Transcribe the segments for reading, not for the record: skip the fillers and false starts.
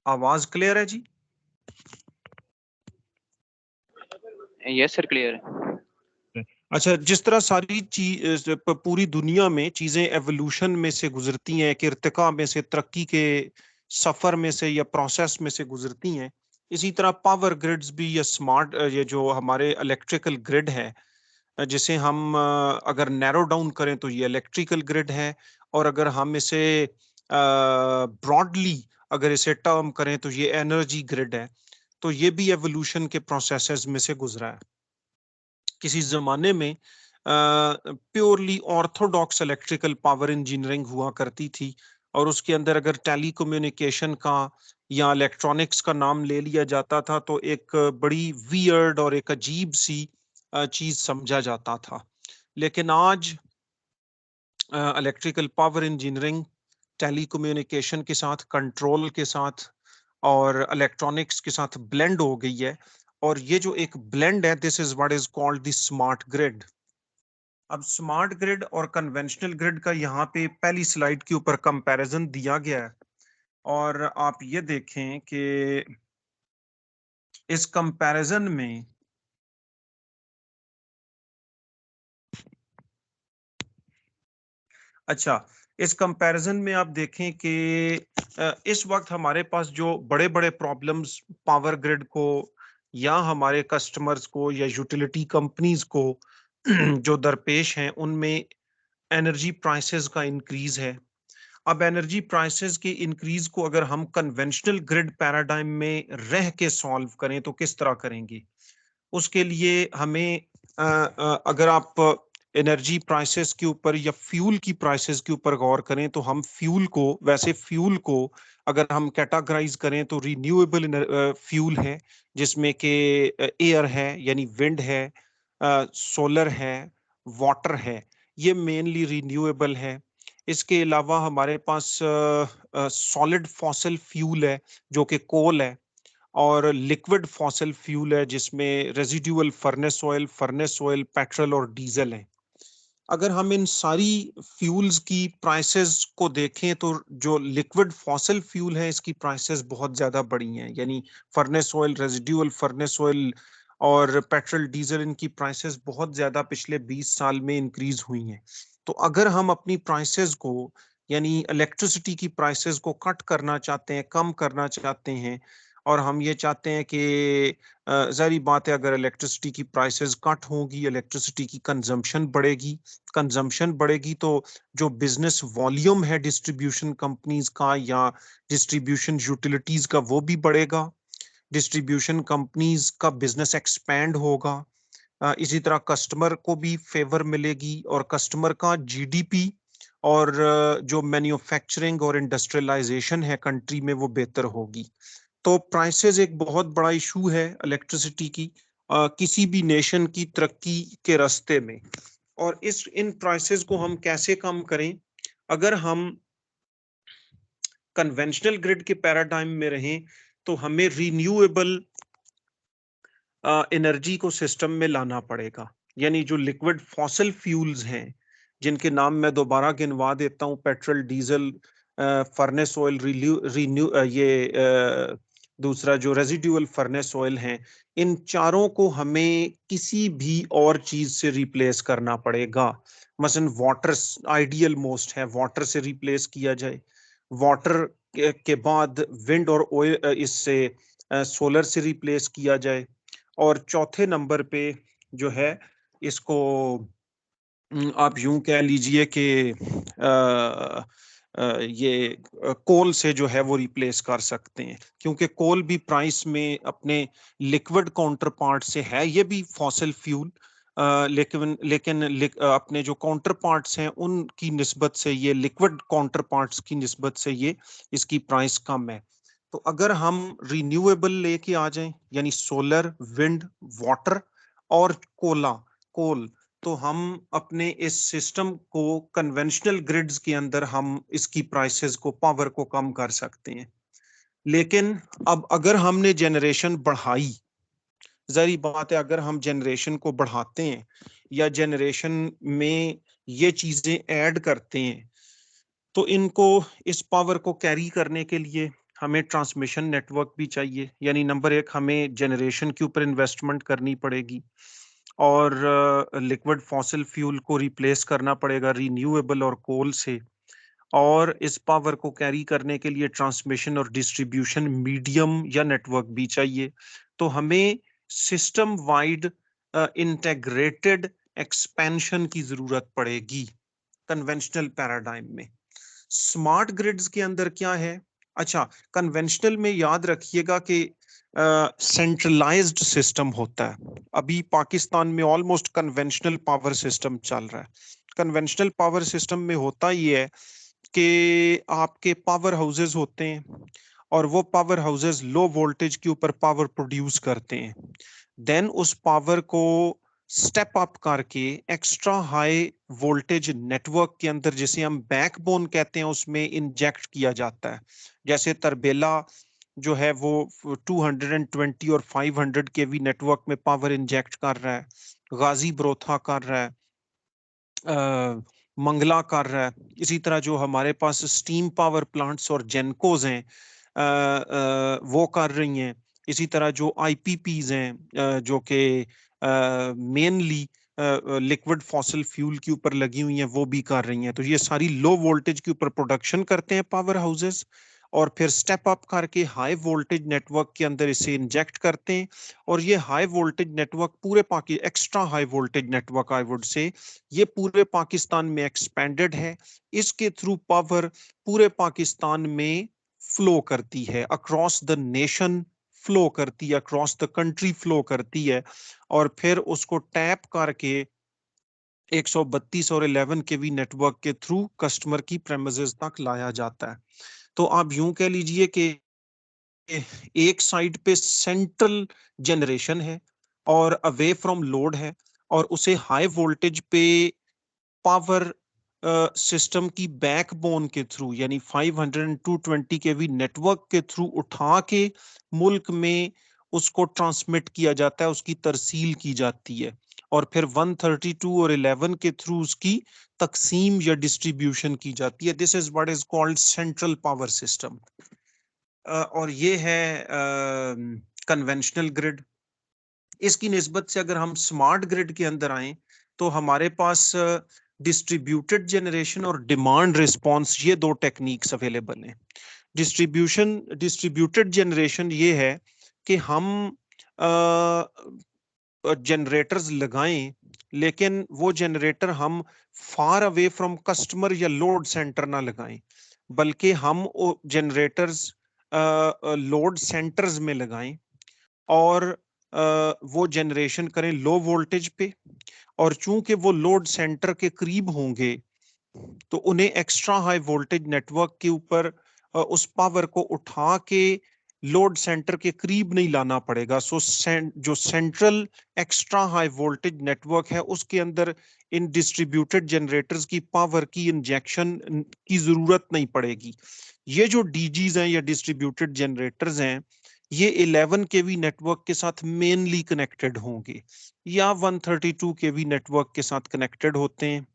आवाज क्लियर है जी? Yes sir, clear है। अच्छा, जिस तरह सारी चीज पूरी दुनिया में चीजें एवोल्यूशन में से गुजरती हैं, कि इर्तिका में से, तरक्की के सफर में से या प्रोसेस में से गुजरती हैं, इसी तरह पावर ग्रिड्स भी या स्मार्ट ये जो हमारे इलेक्ट्रिकल ग्रिड है, जिसे हम अगर नैरो डाउन करें तो ये इलेक्ट्रिकल ग्रिड है, और अगर हम इसे ब्रॉडली अगर इसे टर्म करें तो ये एनर्जी ग्रिड है। तो ये भी एवोल्यूशन के प्रोसेसेस में से गुजरा है। किसी जमाने में purely Orthodox electrical power engineering हुआ करती थी, और उसके अंदर अगर टेलीकम्युनिकेशन का या इलेक्ट्रॉनिक्स का नाम ले लिया जाता था तो एक बड़ी वियर्ड और एक अजीब सी चीज समझा जाता था। लेकिन आज इलेक्ट्रिकल पावर इंजीनियरिंग टेलीकम्युनिकेशन के साथ, कंट्रोल के साथ और इलेक्ट्रॉनिक्स के साथ ब्लेंड हो गई है, और ये जो एक ब्लेंड है, this is what is called the smart grid. अब स्मार्ट ग्रिड और कन्वेंशनल ग्रिड का यहाँ पे पहली स्लाइड के ऊपर कंपैरिजन दिया गया है, और आप ये देखें कि इस कंपैरिजन में अच्छा, इस कंपैरिजन में आप देखें कि इस वक्त हमारे पास जो बड़े बड़े प्रॉब्लम्स पावर ग्रिड को या हमारे कस्टमर्स को या यूटिलिटी कंपनीज को जो दरपेश हैं, उनमें एनर्जी प्राइसेस का इंक्रीज है। अब एनर्जी प्राइसेस के इंक्रीज को अगर हम कन्वेंशनल ग्रिड पैराडाइम में रह के सॉल्व करें तो किस तरह करेंगे? उसके लिए हमें अगर आप एनर्जी प्राइसेस के ऊपर या फ्यूल की प्राइसेस के ऊपर गौर करें तो हम फ्यूल को अगर हम कैटेगराइज करें तो रिन्यूएबल फ्यूल है, जिसमें कि एयर है यानी विंड है, सोलर है, वाटर है, ये मेनली रिन्यूएबल है। इसके अलावा हमारे पास सॉलिड फॉसिल फ्यूल है जो कि कोल है, और लिक्विड फॉसिल फ्यूल है जिसमें रेजिडुअल फर्नेस ऑयल, पेट्रोल और डीजल है। अगर हम इन सारी फ्यूल्स की प्राइसेस को देखें तो जो लिक्विड फॉसिल फ्यूल है इसकी प्राइसेस बहुत ज्यादा बढ़ी हैं, यानी furnace oil, residual furnace oil और पेट्रोल डीजल, इनकी प्राइसेस बहुत ज्यादा पिछले 20 साल में इंक्रीज हुई हैं। तो अगर हम अपनी प्राइसेस को, यानी इलेक्ट्रिसिटी की प्राइसेस को कट करना चाहते हैं, कम करना चाहते हैं, और हम ये चाहते हैं कि जाहिर बात है अगर इलेक्ट्रिसिटी की प्राइसेस कट होगी, इलेक्ट्रिसिटी की कंजम्पशन बढ़ेगी तो जो बिजनेस वॉल्यूम है डिस्ट्रीब्यूशन कंपनीज का या डिस्ट्रीब्यूशन यूटिलिटीज का वो भी बढ़ेगा, डिस्ट्रीब्यूशन कंपनीज का बिजनेस एक्सपैंड होगा, इसी तरह कस्टमर को भी फेवर मिलेगी और कस्टमर का जीडीपी और जो मैन्युफैक्चरिंग और इंडस्ट्रियलाइजेशन है कंट्री में वो बेहतर होगी। तो प्राइसेस एक बहुत बड़ा इशू है इलेक्ट्रिसिटी की किसी भी नेशन की तरक्की के रास्ते में। और इन प्राइसेस को हम कैसे कम करें? अगर हम कन्वेंशनल ग्रिड के पैराडाइम में रहें तो हमें रिन्यूएबल एनर्जी को सिस्टम में लाना पड़ेगा, यानी जो लिक्विड फॉसिल फ्यूल्स हैं जिनके नाम मैं दोबारा गिनवा देता हूं, पेट्रोल, डीजल, फर्नेस ऑयल, दूसरा जो रेजिडुअल फर्नेस ऑयल हैं, इन चारों को हमें किसी भी और चीज से रिप्लेस करना पड़ेगा। मसलन वाटर आइडियल मोस्ट है, वाटर से रिप्लेस किया जाए, वाटर के बाद विंड और ऑयल, इससे सोलर से रिप्लेस किया जाए, और चौथे नंबर पे जो है इसको आप यूं कह लीजिए कि ये कोल से जो है वो रिप्लेस कर सकते हैं, क्योंकि कोल भी प्राइस में अपने लिक्विड काउंटर पार्ट से है, ये भी फॉसिल फ्यूल, लेकिन अपने जो काउंटर पार्ट्स हैं उनकी निस्बत से, ये लिक्विड काउंटर पार्ट्स की निस्बत से ये इसकी प्राइस कम है। तो अगर हम रिन्यूएबल लेके आ जाएं, यानी सोलर, विंड, वाटर और कोल, तो हम अपने इस सिस्टम को कन्वेंशनल ग्रिड्स के अंदर हम इसकी प्राइसेस को, पावर को कम कर सकते हैं। लेकिन अब अगर हमने जनरेशन बढ़ाई, जारी बात है अगर हम जनरेशन को बढ़ाते हैं या जनरेशन में ये चीजें ऐड करते हैं तो इनको, इस पावर को कैरी करने के लिए हमें ट्रांसमिशन नेटवर्क भी चाहिए, यानी नंबर एक हमें जनरेशन के ऊपर इन्वेस्टमेंट करनी पड़ेगी और लिक्विड फॉसिल फ्यूल को रिप्लेस करना पड़ेगा रिन्यूएबल और कोल से, और इस पावर को कैरी करने के लिए ट्रांसमिशन और डिस्ट्रीब्यूशन मीडियम या नेटवर्क भी चाहिए। तो हमें सिस्टम वाइड इंटेग्रेटेड एक्सपेंशन की जरूरत पड़ेगी कन्वेंशनल पैराडाइम में। स्मार्ट ग्रिड्स के अंदर क्या है? अच्छा, कन्वेंशनल में याद रखिएगा कि सेंट्रलाइज्ड सिस्टम होता है। अभी पाकिस्तान में ऑलमोस्ट कन्वेंशनल पावर सिस्टम चल रहा है। कन्वेंशनल पावर सिस्टम में होता ये है कि आपके पावर हाउसेस होते हैं और वो पावर हाउसेस लो वोल्टेज के ऊपर पावर प्रोड्यूस करते हैं, देन उस पावर को स्टेप अप करके एक्स्ट्रा हाई वोल्टेज नेटवर्क के अंदर, जिसे हम बैकबोन कहते हैं, उसमें इंजेक्ट किया जाता है। जैसे तरबेला जो है वो 220 और 500 केवी नेटवर्क में पावर इंजेक्ट कर रहा है, गाजी ब्रोथा कर रहा है, मंगला कर रहा है। इसी तरह जो हमारे पास स्टीम पावर प्लांट्स और जेनकोज हैं वो कर रही हैं। इसी तरह जो आईपीपीज हैं जो कि मेनली लिक्विड फॉसिल फ्यूल के ऊपर लगी हुई हैं वो भी कर रही हैं। तो ये सारी लो वोल्टेज के ऊपर प्रोडक्शन करते हैं पावर हाउसेस, और फिर स्टेप अप करके हाई वोल्टेज नेटवर्क के अंदर इसे इंजेक्ट करते हैं। और ये हाई वोल्टेज नेटवर्क पूरे extra high voltage network I would say, ये पूरे पाकिस्तान में एक्सपेंडेड है। इसके थ्रू पावर पूरे पाकिस्तान में फ्लो करती है, अक्रॉस द नेशन फ्लो करती है, अक्रॉस द कंट्री फ्लो करती है, और फिर उसको टैप करके 132 और 11 केवी नेटवर्क के थ्रू कस्टमर की प्रेमिसेस तक लाया जाता है। तो आप यूं कह लीजिए कि एक साइड पे सेंट्रल जनरेशन है और अवे फ्रॉम लोड है, और उसे हाई वोल्टेज पे पावर सिस्टम की बैकबोन के थ्रू, यानी 500 220 केवी नेटवर्क के थ्रू उठा के मुल्क में उसको ट्रांसमिट किया जाता है, उसकी तरसील की जाती है, और फिर 132 और 11 के थ्रू उसकी तकसीम या डिस्ट्रीब्यूशन की जाती है। This is what is called central power system. और ये है कन्वेंशनल ग्रिड। इसकी निस्बत से अगर हम स्मार्ट ग्रिड के अंदर आए तो हमारे पास डिस्ट्रीब्यूटेड जनरेशन और डिमांड रिस्पांस, ये दो टेक्निक्स अवेलेबल हैं। डिस्ट्रीब्यूटेड जनरेशन ये है कि हम जनरेटर्स लगाएं, लेकिन वो जनरेटर हम फार अवे फ्रॉम कस्टमर या लोड सेंटर ना लगाएं, बल्कि हम जनरेटर्स लोड सेंटर्स में लगाएं और वो जनरेशन करें लो वोल्टेज पे। और चूंकि वो लोड सेंटर के करीब होंगे तो उन्हें एक्स्ट्रा हाई वोल्टेज नेटवर्क के ऊपर उस पावर को उठा के लोड सेंटर के करीब नहीं लाना पड़ेगा। सो जो central extra high voltage network है उसके अंदर इन डिस्ट्रीब्यूटेड जनरेटर्स की पावर की इंजेक्शन की जरूरत नहीं पड़ेगी। ये जो डीजीज हैं या डिस्ट्रीब्यूटेड जनरेटर्स हैं, ये 11 केवी नेटवर्क के साथ मेनली कनेक्टेड होंगे या 132 केवी नेटवर्क के साथ कनेक्टेड होते हैं,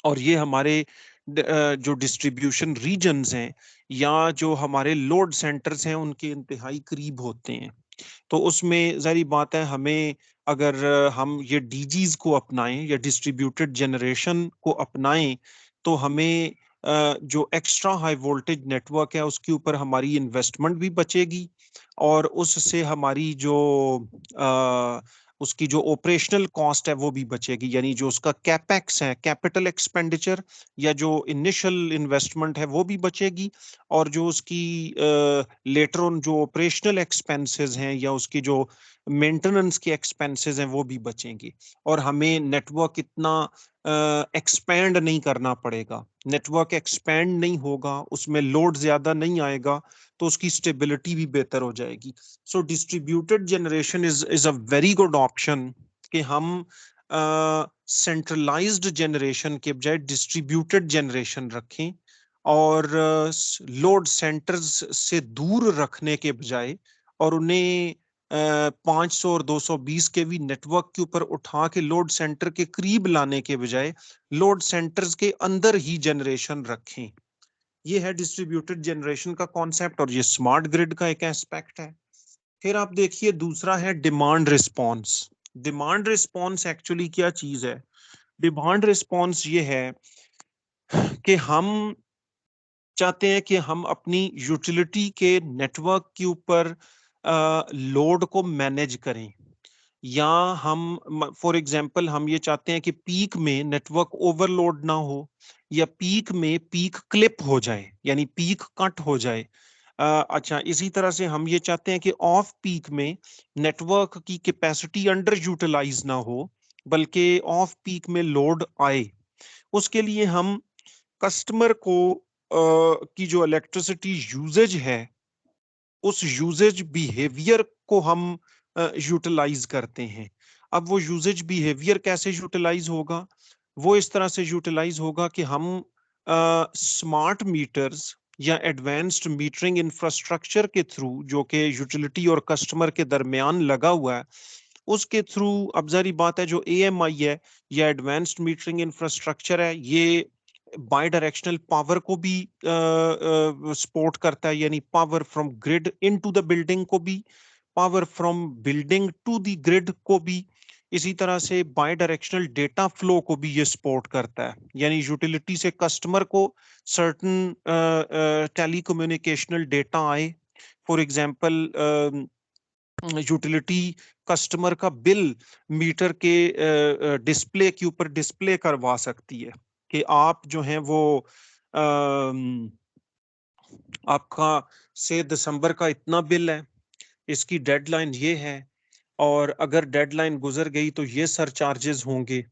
और ये हमारे जो डिस्ट्रीब्यूशन रीजन्स हैं या जो हमारे लोड सेंटर्स हैं उनके इंतहाई करीब होते हैं। तो उसमें जारी बात है, हमें अगर हम ये डीजीज को अपनाएं या डिस्ट्रीब्यूटेड जनरेशन को अपनाएं तो हमें जो एक्स्ट्रा हाई वोल्टेज नेटवर्क है उसके ऊपर हमारी इन्वेस्टमेंट भी बचेगी, और उससे हमारी जो उसकी जो ऑपरेशनल कॉस्ट है वो भी बचेगी, यानी जो उसका कैपेक्स है, कैपिटल एक्सपेंडिचर, या जो इनिशियल इन्वेस्टमेंट है वो भी बचेगी, और जो उसकी लेटर ऑन जो ऑपरेशनल एक्सपेंसेस हैं या उसकी जो मेंटेनेंस के एक्सपेंसेस हैं वो भी बचेंगे, और हमें नेटवर्क इतना एक्सपैंड नहीं करना पड़ेगा। नेटवर्क एक्सपैंड नहीं होगा, उसमें लोड ज्यादा नहीं आएगा, तो उसकी स्टेबिलिटी भी बेहतर हो जाएगी। So distributed generation is a very good option कि हम सेंट्रलाइज्ड जनरेशन के बजाय डिस्ट्रीब्यूटेड जनरेशन रखें, और लोड सेंटर्स से दूर रखने के बजाय और उन्हें 500 और 220 केवी नेटवर्क के ऊपर उठा के लोड सेंटर के करीब लाने के बजाय लोड सेंटर्स के अंदर ही जनरेशन रखें। ये है डिस्ट्रीब्यूटेड जनरेशन का कॉन्सेप्ट और ये स्मार्ट ग्रिड का एक एस्पेक्ट है। फिर आप देखिए दूसरा है demand response. Demand response actually क्या चीज है? डिमांड रिस्पॉन्स ये है कि हम चाहते हैं कि हम अपनी यूटिलिटी के नेटवर्क के ऊपर लोड को मैनेज करें, या हम फॉर एग्जांपल हम ये चाहते हैं कि पीक में नेटवर्क ओवरलोड ना हो, या पीक में पीक क्लिप हो जाए यानी पीक कट हो जाए। अच्छा, इसी तरह से हम ये चाहते हैं कि ऑफ पीक में नेटवर्क की कैपेसिटी अंडर यूटिलाइज ना हो, बल्कि ऑफ पीक में लोड आए। उसके लिए हम कस्टमर को की जो इलेक्ट्रिसिटी यूजेज है उस यूजेज बिहेवियर को हम यूटिलाइज करते हैं। अब वो यूजेज बिहेवियर कैसे यूटिलाइज होगा? वो इस तरह से यूटिलाइज होगा कि हम स्मार्ट मीटर्स या एडवांस्ड मीटरिंग इंफ्रास्ट्रक्चर के थ्रू, जो कि यूटिलिटी और कस्टमर के दरमियान लगा हुआ है, उसके थ्रू, अब जारी बात है जो AMI है या एडवांस्ड मीटरिंग इंफ्रास्ट्रक्चर है, ये बाई डायरेक्शनल पावर को भी सपोर्ट करता है, यानी power from grid into the building को भी, power from building to the grid को भी। इसी तरह से बाई डायरेक्शनल डेटा फ्लो को भी ये सपोर्ट करता है, यानी यूटिलिटी से कस्टमर को सर्टन टेलीकम्युनिकेशनल डेटा आए। फॉर एग्जांपल यूटिलिटी कस्टमर का बिल मीटर के डिस्प्ले के ऊपर डिस्प्ले करवा सकती है कि आप जो हैं वो आपका से दिसंबर का इतना बिल है, इसकी डेडलाइन ये है, और अगर डेडलाइन गुजर गई तो ये सरचार्जेस होंगे।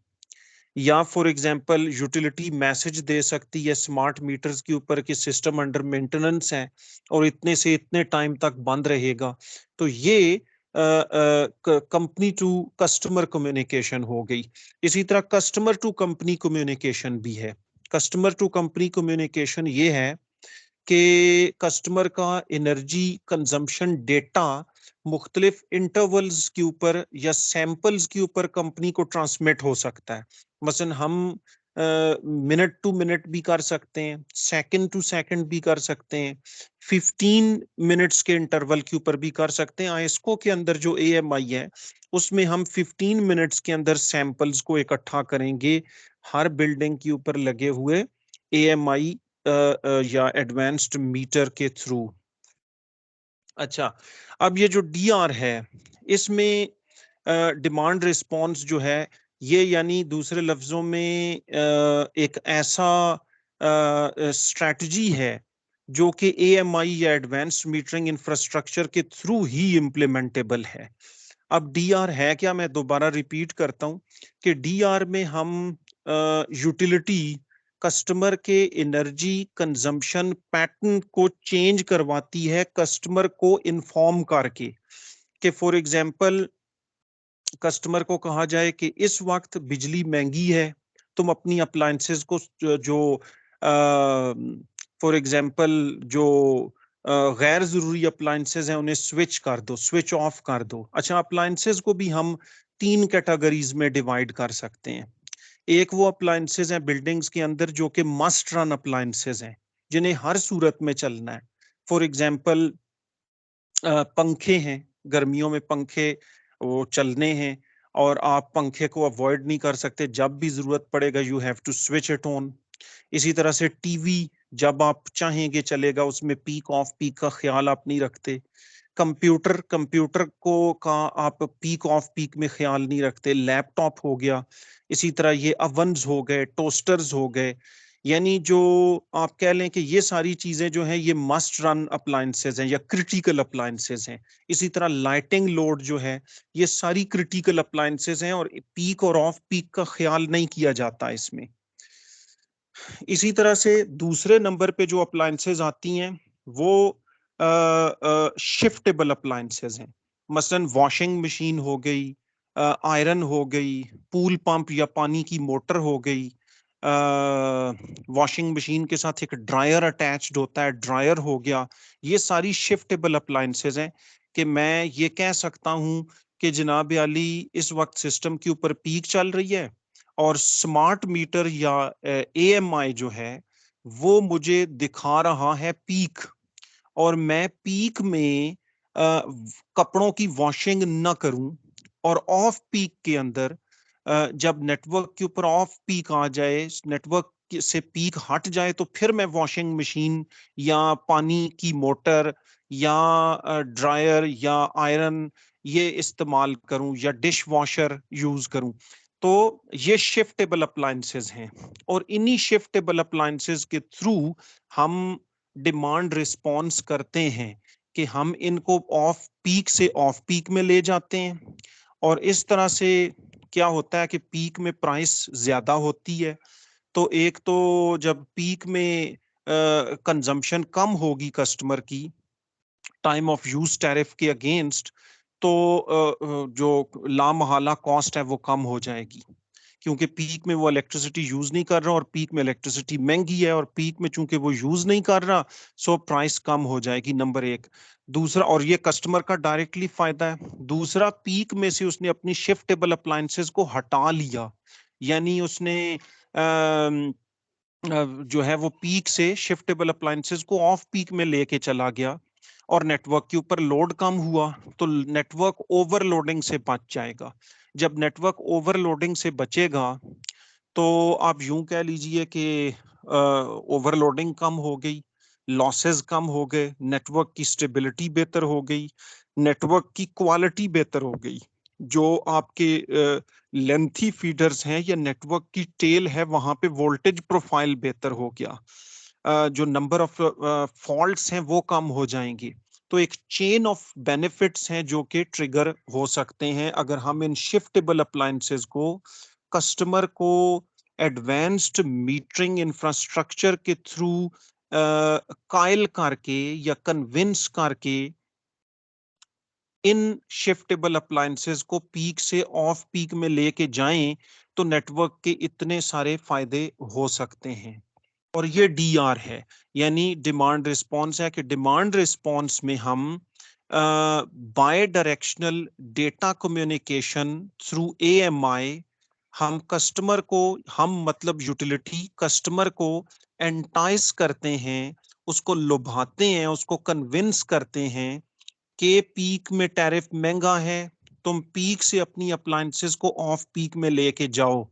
या फॉर एग्जांपल यूटिलिटी मैसेज दे सकती है स्मार्ट मीटर्स के ऊपर कि सिस्टम अंडर मेंटेनेंस है और इतने से इतने टाइम तक बंद रहेगा। तो ये कंपनी टू कस्टमर कम्युनिकेशन हो गई। इसी तरह कस्टमर टू कंपनी कम्युनिकेशन भी है। कस्टमर टू कंपनी कम्युनिकेशन ये है कि कस्टमर का एनर्जी कंजम्पशन डेटा मुख्तलिफ इंटरवल्स के ऊपर या सैंपल्स के ऊपर कंपनी को ट्रांसमिट हो सकता है। मसलन हम मिनट टू मिनट भी कर सकते हैं, सेकंड टू सेकंड भी कर सकते हैं, 15 मिनट्स के इंटरवल के ऊपर भी कर सकते हैं। आईएसको के अंदर जो AMI है उसमें हम 15 मिनट्स के अंदर सैंपल्स को इकट्ठा करेंगे हर बिल्डिंग के ऊपर लगे हुए AMI या एडवांस्ड मीटर के थ्रू। अच्छा, अब ये जो DR है इसमें डिमांड रिस्पॉन्स जो है ये, यानी दूसरे लफ्जों में एक ऐसा स्ट्रैटेजी है जो कि AMI या एडवांस्ड मीटरिंग इंफ्रास्ट्रक्चर के थ्रू ही इम्प्लीमेंटेबल है। अब DR है क्या? मैं दोबारा रिपीट करता हूं कि DR में हम यूटिलिटी कस्टमर के एनर्जी कंजम्पशन पैटर्न को चेंज करवाती है कस्टमर को इन्फॉर्म करके, कि फॉर एग्जांपल कस्टमर को कहा जाए कि इस वक्त बिजली महंगी है, तुम अपनी अप्लायंसेस को जो फॉर एग्जांपल जो गैर जरूरी अप्लायंसेस हैं उन्हें स्विच कर दो, स्विच ऑफ कर दो। अच्छा, अप्लायंसेस को भी हम 3 कैटेगरीज में डिवाइड कर सकते हैं। एक वो अप्लायंसेस हैं बिल्डिंग्स के अंदर जो कि मस्ट रन अप्लायंसेस हैं, जिन्हें हर सूरत में चलना है। फॉर एग्जांपल पंखे हैं, गर्मियों में पंखे वो चलने हैं और आप पंखे को अवॉइड नहीं कर सकते, जब भी जरूरत पड़ेगा you have to switch it on. इसी तरह से टीवी जब आप चाहेंगे चलेगा, उसमें पीक ऑफ पीक का ख्याल आप नहीं रखते। कंप्यूटर कंप्यूटर को का आप पीक ऑफ पीक में ख्याल नहीं रखते। लैपटॉप हो गया, इसी तरह ये अवन्स हो गए, टोस्टर्स हो गए, यानी जो आप कह लें कि ये सारी चीजें जो हैं ये मस्ट रन अप्लायंसेस हैं या क्रिटिकल अप्लायंसेस हैं। इसी तरह लाइटिंग लोड जो है ये सारी क्रिटिकल अप्लायंसेस हैं और पीक और ऑफ पीक का ख्याल नहीं किया जाता इसमें। इसी तरह से दूसरे नंबर पे जो अप्लायंसेस आती हैं वो शिफ्टेबल अप्लायंसेस हैं। मसलन वॉशिंग मशीन हो गई, आयरन हो गई, पूल पंप या पानी की मोटर हो गई। वॉशिंग मशीन के साथ एक ड्रायर अटैच्ड होता है, ड्रायर हो गया। ये सारी शिफ्टेबल अप्लायंसेस हैं कि मैं ये कह सकता हूं कि जनाब आली इस वक्त सिस्टम के ऊपर पीक चल रही है और स्मार्ट मीटर या एएमआई जो है वो मुझे दिखा रहा है पीक, और मैं पीक में कपड़ों की वॉशिंग न करूं और ऑफ पीक के अंदर जब नेटवर्क के ऊपर ऑफ पीक आ जाए, नेटवर्क से पीक हट जाए, तो फिर मैं वॉशिंग मशीन या पानी की मोटर या ड्रायर या आयरन ये इस्तेमाल करूं या डिश वॉशर यूज करूं। तो ये शिफ्टेबल अप्लायंसेस हैं, और इन्हीं शिफ्टेबल अप्लायंसेस के थ्रू हम डिमांड रिस्पॉन्स करते हैं कि हम इनको ऑफ पीक से ऑफ पीक में ले जाते हैं। और इस तरह से क्या होता है कि पीक में प्राइस ज्यादा होती है, तो एक तो जब पीक में कंजम्पशन कम होगी कस्टमर की टाइम ऑफ यूज टैरिफ के अगेंस्ट, तो जो लामहला कॉस्ट है वो कम हो जाएगी, क्योंकि पीक में वो इलेक्ट्रिसिटी यूज नहीं कर रहा और पीक में इलेक्ट्रिसिटी महंगी है, और पीक में चूंकि वो यूज नहीं कर रहा, सो प्राइस कम हो जाएगी, नंबर एक। दूसरा, और ये कस्टमर का डायरेक्टली फायदा है। दूसरा, पीक में से उसने अपनी शिफ्टेबल अप्लायंसेस को हटा लिया, यानी उसने जो है वो पीक से शिफ्टेबल अप्लायंसेस को ऑफ पीक में लेके चला गया, और नेटवर्क के ऊपर लोड कम हुआ, तो नेटवर्क ओवरलोडिंग से बच जाएगा। जब नेटवर्क ओवरलोडिंग से बचेगा, तो आप यूं कह लीजिए कि ओवरलोडिंग कम हो गई, लॉसेस कम हो गए, नेटवर्क की स्टेबिलिटी बेहतर हो गई, नेटवर्क की क्वालिटी बेहतर हो गई। जो आपके लेंथी फीडर्स हैं या नेटवर्क की टेल है, वहां पे वोल्टेज प्रोफाइल बेहतर हो गया, जो नंबर ऑफ फॉल्ट्स हैं वो कम हो जाएंगे। तो एक चेन ऑफ बेनिफिट्स हैं जो कि ट्रिगर हो सकते हैं अगर हम इन शिफ्टेबल अप्लायंसेस को कस्टमर को एडवांस्ड मीटरिंग इंफ्रास्ट्रक्चर के थ्रू कायल करके या कन्विंस करके इन शिफ्टेबल अप्लायंसेस को पीक से ऑफ पीक में लेके जाएं, तो नेटवर्क के इतने सारे फायदे हो सकते हैं। और ये डीआर है, यानी डिमांड रिस्पॉन्स है, कि डिमांड रिस्पॉन्स में हम bidirectional data communication through AMI हम कस्टमर को, हम मतलब यूटिलिटी कस्टमर को एंटाइस करते हैं, उसको लुभाते हैं, उसको कन्विंस करते हैं कि पीक में टैरिफ महंगा है, तुम पीक से अपनी अप्लायंसेस को ऑफ पीक में लेके जाओ।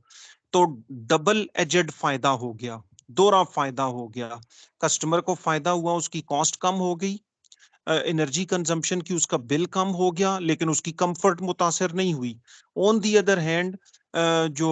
तो डबल एजेड फायदा हो गया, दोहरा फायदा हो गया। कस्टमर को फायदा हुआ, उसकी कॉस्ट कम हो गई, एनर्जी कंजम्पशन की उसका बिल कम हो गया, लेकिन उसकी कंफर्ट मुतासर नहीं हुई। ऑन दी अदर हैंड जो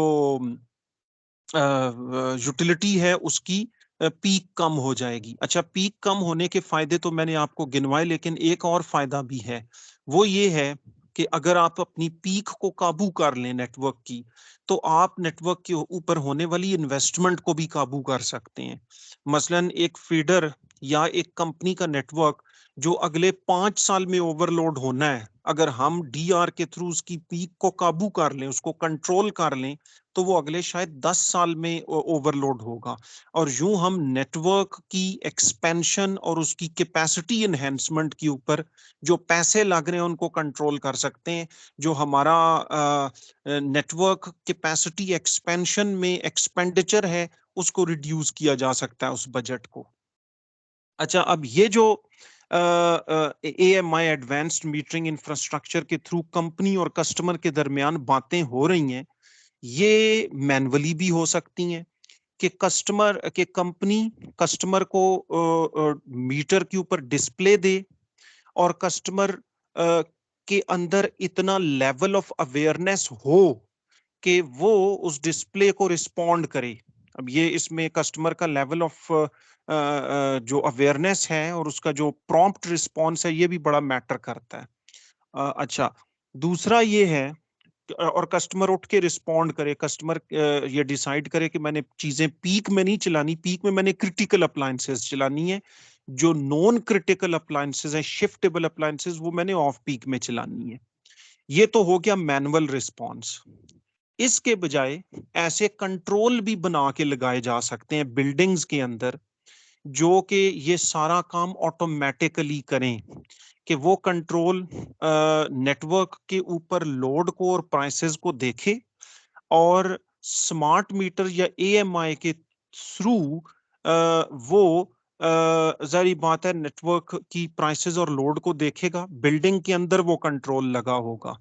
यूटिलिटी है उसकी पीक कम हो जाएगी। अच्छा, पीक कम होने के फायदे तो मैंने आपको गिनवाए, लेकिन एक और फायदा भी है, वो ये है कि अगर आप अपनी पीक को काबू कर लें नेटवर्क की, तो आप नेटवर्क के ऊपर होने वाली इन्वेस्टमेंट को भी काबू कर सकते हैं। मसलन एक फीडर या एक कंपनी का नेटवर्क जो अगले 5 साल में ओवरलोड होना है, अगर हम डीआर के थ्रू उसकी पीक को काबू कर लें, उसको कंट्रोल कर लें, तो वो अगले शायद 10 साल में ओवरलोड होगा। और यूं हम नेटवर्क की एक्सपेंशन और उसकी कैपेसिटी एनहेंसमेंट के ऊपर जो पैसे लग रहे हैं उनको कंट्रोल कर सकते हैं। जो हमारा नेटवर्क कैपेसिटी एक्सपेंशन में एक्सपेंडिचर है, उसको रिड्यूस किया जा सकता है, उस बजट को। अच्छा, अब ये जो एएमआई एडवांस्ड मीटरिंग इंफ्रास्ट्रक्चर के थ्रू कंपनी और कस्टमर के दरमियान बातें हो रही हैं, ये मैनुअली भी हो सकती हैं, कि कस्टमर के कंपनी कस्टमर को मीटर के ऊपर डिस्प्ले दे, और कस्टमर के अंदर इतना लेवल ऑफ अवेयरनेस हो कि वो उस डिस्प्ले को रिस्पॉन्ड करे। अब ये इसमें कस्टमर का लेवल ऑफ जो अवेयरनेस है और उसका जो प्रॉम्प्ट रिस्पॉन्स है, ये भी बड़ा मैटर करता है। अच्छा, दूसरा ये है और कस्टमर उठ के रिस्पॉन्ड करे, कस्टमर ये डिसाइड करे कि मैंने चीजें पीक में नहीं चलानी, पीक में मैंने क्रिटिकल अप्लायंसेस चलानी है, जो नॉन क्रिटिकल अप्लायंसेस है, शिफ्टेबल अप्लायंसेस, वो मैंने ऑफ पीक में चलानी है। ये तो हो गया मैनुअल रिस्पॉन्स। इसके बजाय ऐसे कंट्रोल भी बना के लगाए जा सकते हैं बिल्डिंग्स के अंदर, जो कि ये सारा काम ऑटोमेटिकली करें, कि वो कंट्रोल नेटवर्क के ऊपर लोड को और प्राइसेस को देखे और स्मार्ट मीटर या एएमआई के थ्रू वो जारी बात है नेटवर्क की प्राइसेस और लोड को देखेगा, बिल्डिंग के अंदर वो कंट्रोल लगा होगा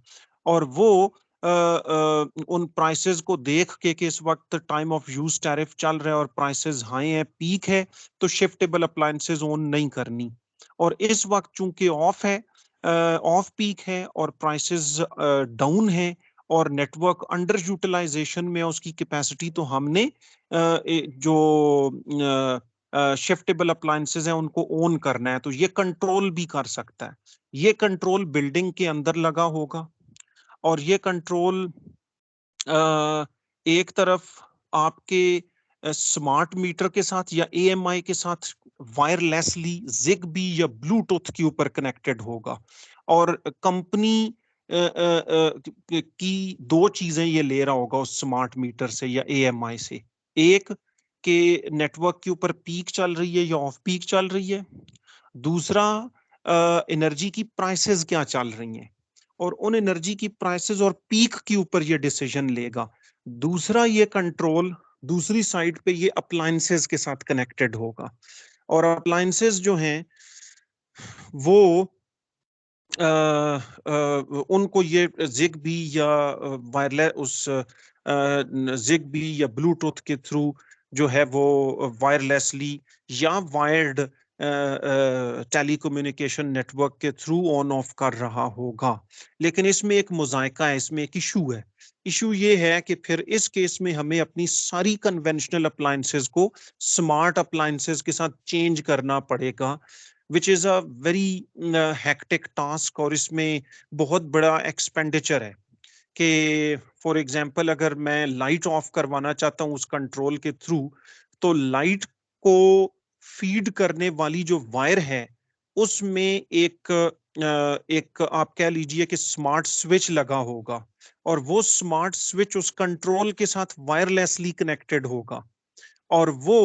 और वो उन प्राइसेस को देख के कि इस वक्त टाइम ऑफ यूज टैरिफ चल रहा है और प्राइसेस हाई है, पीक है, तो शिफ्टेबल अप्लायंसेस ऑन नहीं करनी। और इस वक्त चूंकि ऑफ है, ऑफ पीक है और प्राइसेस डाउन है और नेटवर्क अंडर यूटिलाइजेशन में उसकी कैपेसिटी, तो हमने जो शिफ्टेबल अप्लायंसेस हैं उनको ऑन करना है। तो ये कंट्रोल भी कर सकता है, ये कंट्रोल बिल्डिंग के अंदर लगा होगा और ये कंट्रोल एक तरफ आपके स्मार्ट मीटर के साथ या एएमआई के साथ वायरलेसली जिगबी या ब्लूटूथ के ऊपर कनेक्टेड होगा। और कंपनी की दो चीजें ये ले रहा होगा उस स्मार्ट मीटर से या एएमआई से, एक के नेटवर्क के ऊपर पीक चल रही है या ऑफ पीक चल रही है, दूसरा एनर्जी की प्राइसेस क्या चल रही हैं और उन एनर्जी की प्राइसेस और पीक के ऊपर ये डिसीजन लेगा। दूसरा ये कंट्रोल दूसरी साइड पे ये अप्लायंसेस के साथ कनेक्टेड होगा और अप्लायंसेस जो हैं वो उनको ये जिगबी या वायरलेस उस जिगबी या ब्लूटूथ के थ्रू जो है वो वायरलेसली या वायर्ड टेलीकम्युनिकेशन नेटवर्क के थ्रू ऑन ऑफ कर रहा होगा। लेकिन इसमें एक मुजायका है, इसमें एक इशू है। इशू ये है कि फिर इस केस में हमें अपनी सारी कन्वेंशनल अप्लायंसेस को स्मार्ट अप्लायंसेस के साथ चेंज करना पड़ेगा, which is a very hectic task और इसमें बहुत बड़ा एक्सपेंडिचर है। कि फॉर एग्जांपल अगर मैं लाइट ऑफ करवाना चाहता हूँ उस कंट्रोल के थ्रू, तो लाइट को फीड करने वाली जो वायर है उसमें एक आप कह लीजिए कि स्मार्ट स्विच लगा होगा और वो स्मार्ट स्विच उस कंट्रोल के साथ वायरलेसली कनेक्टेड होगा और वो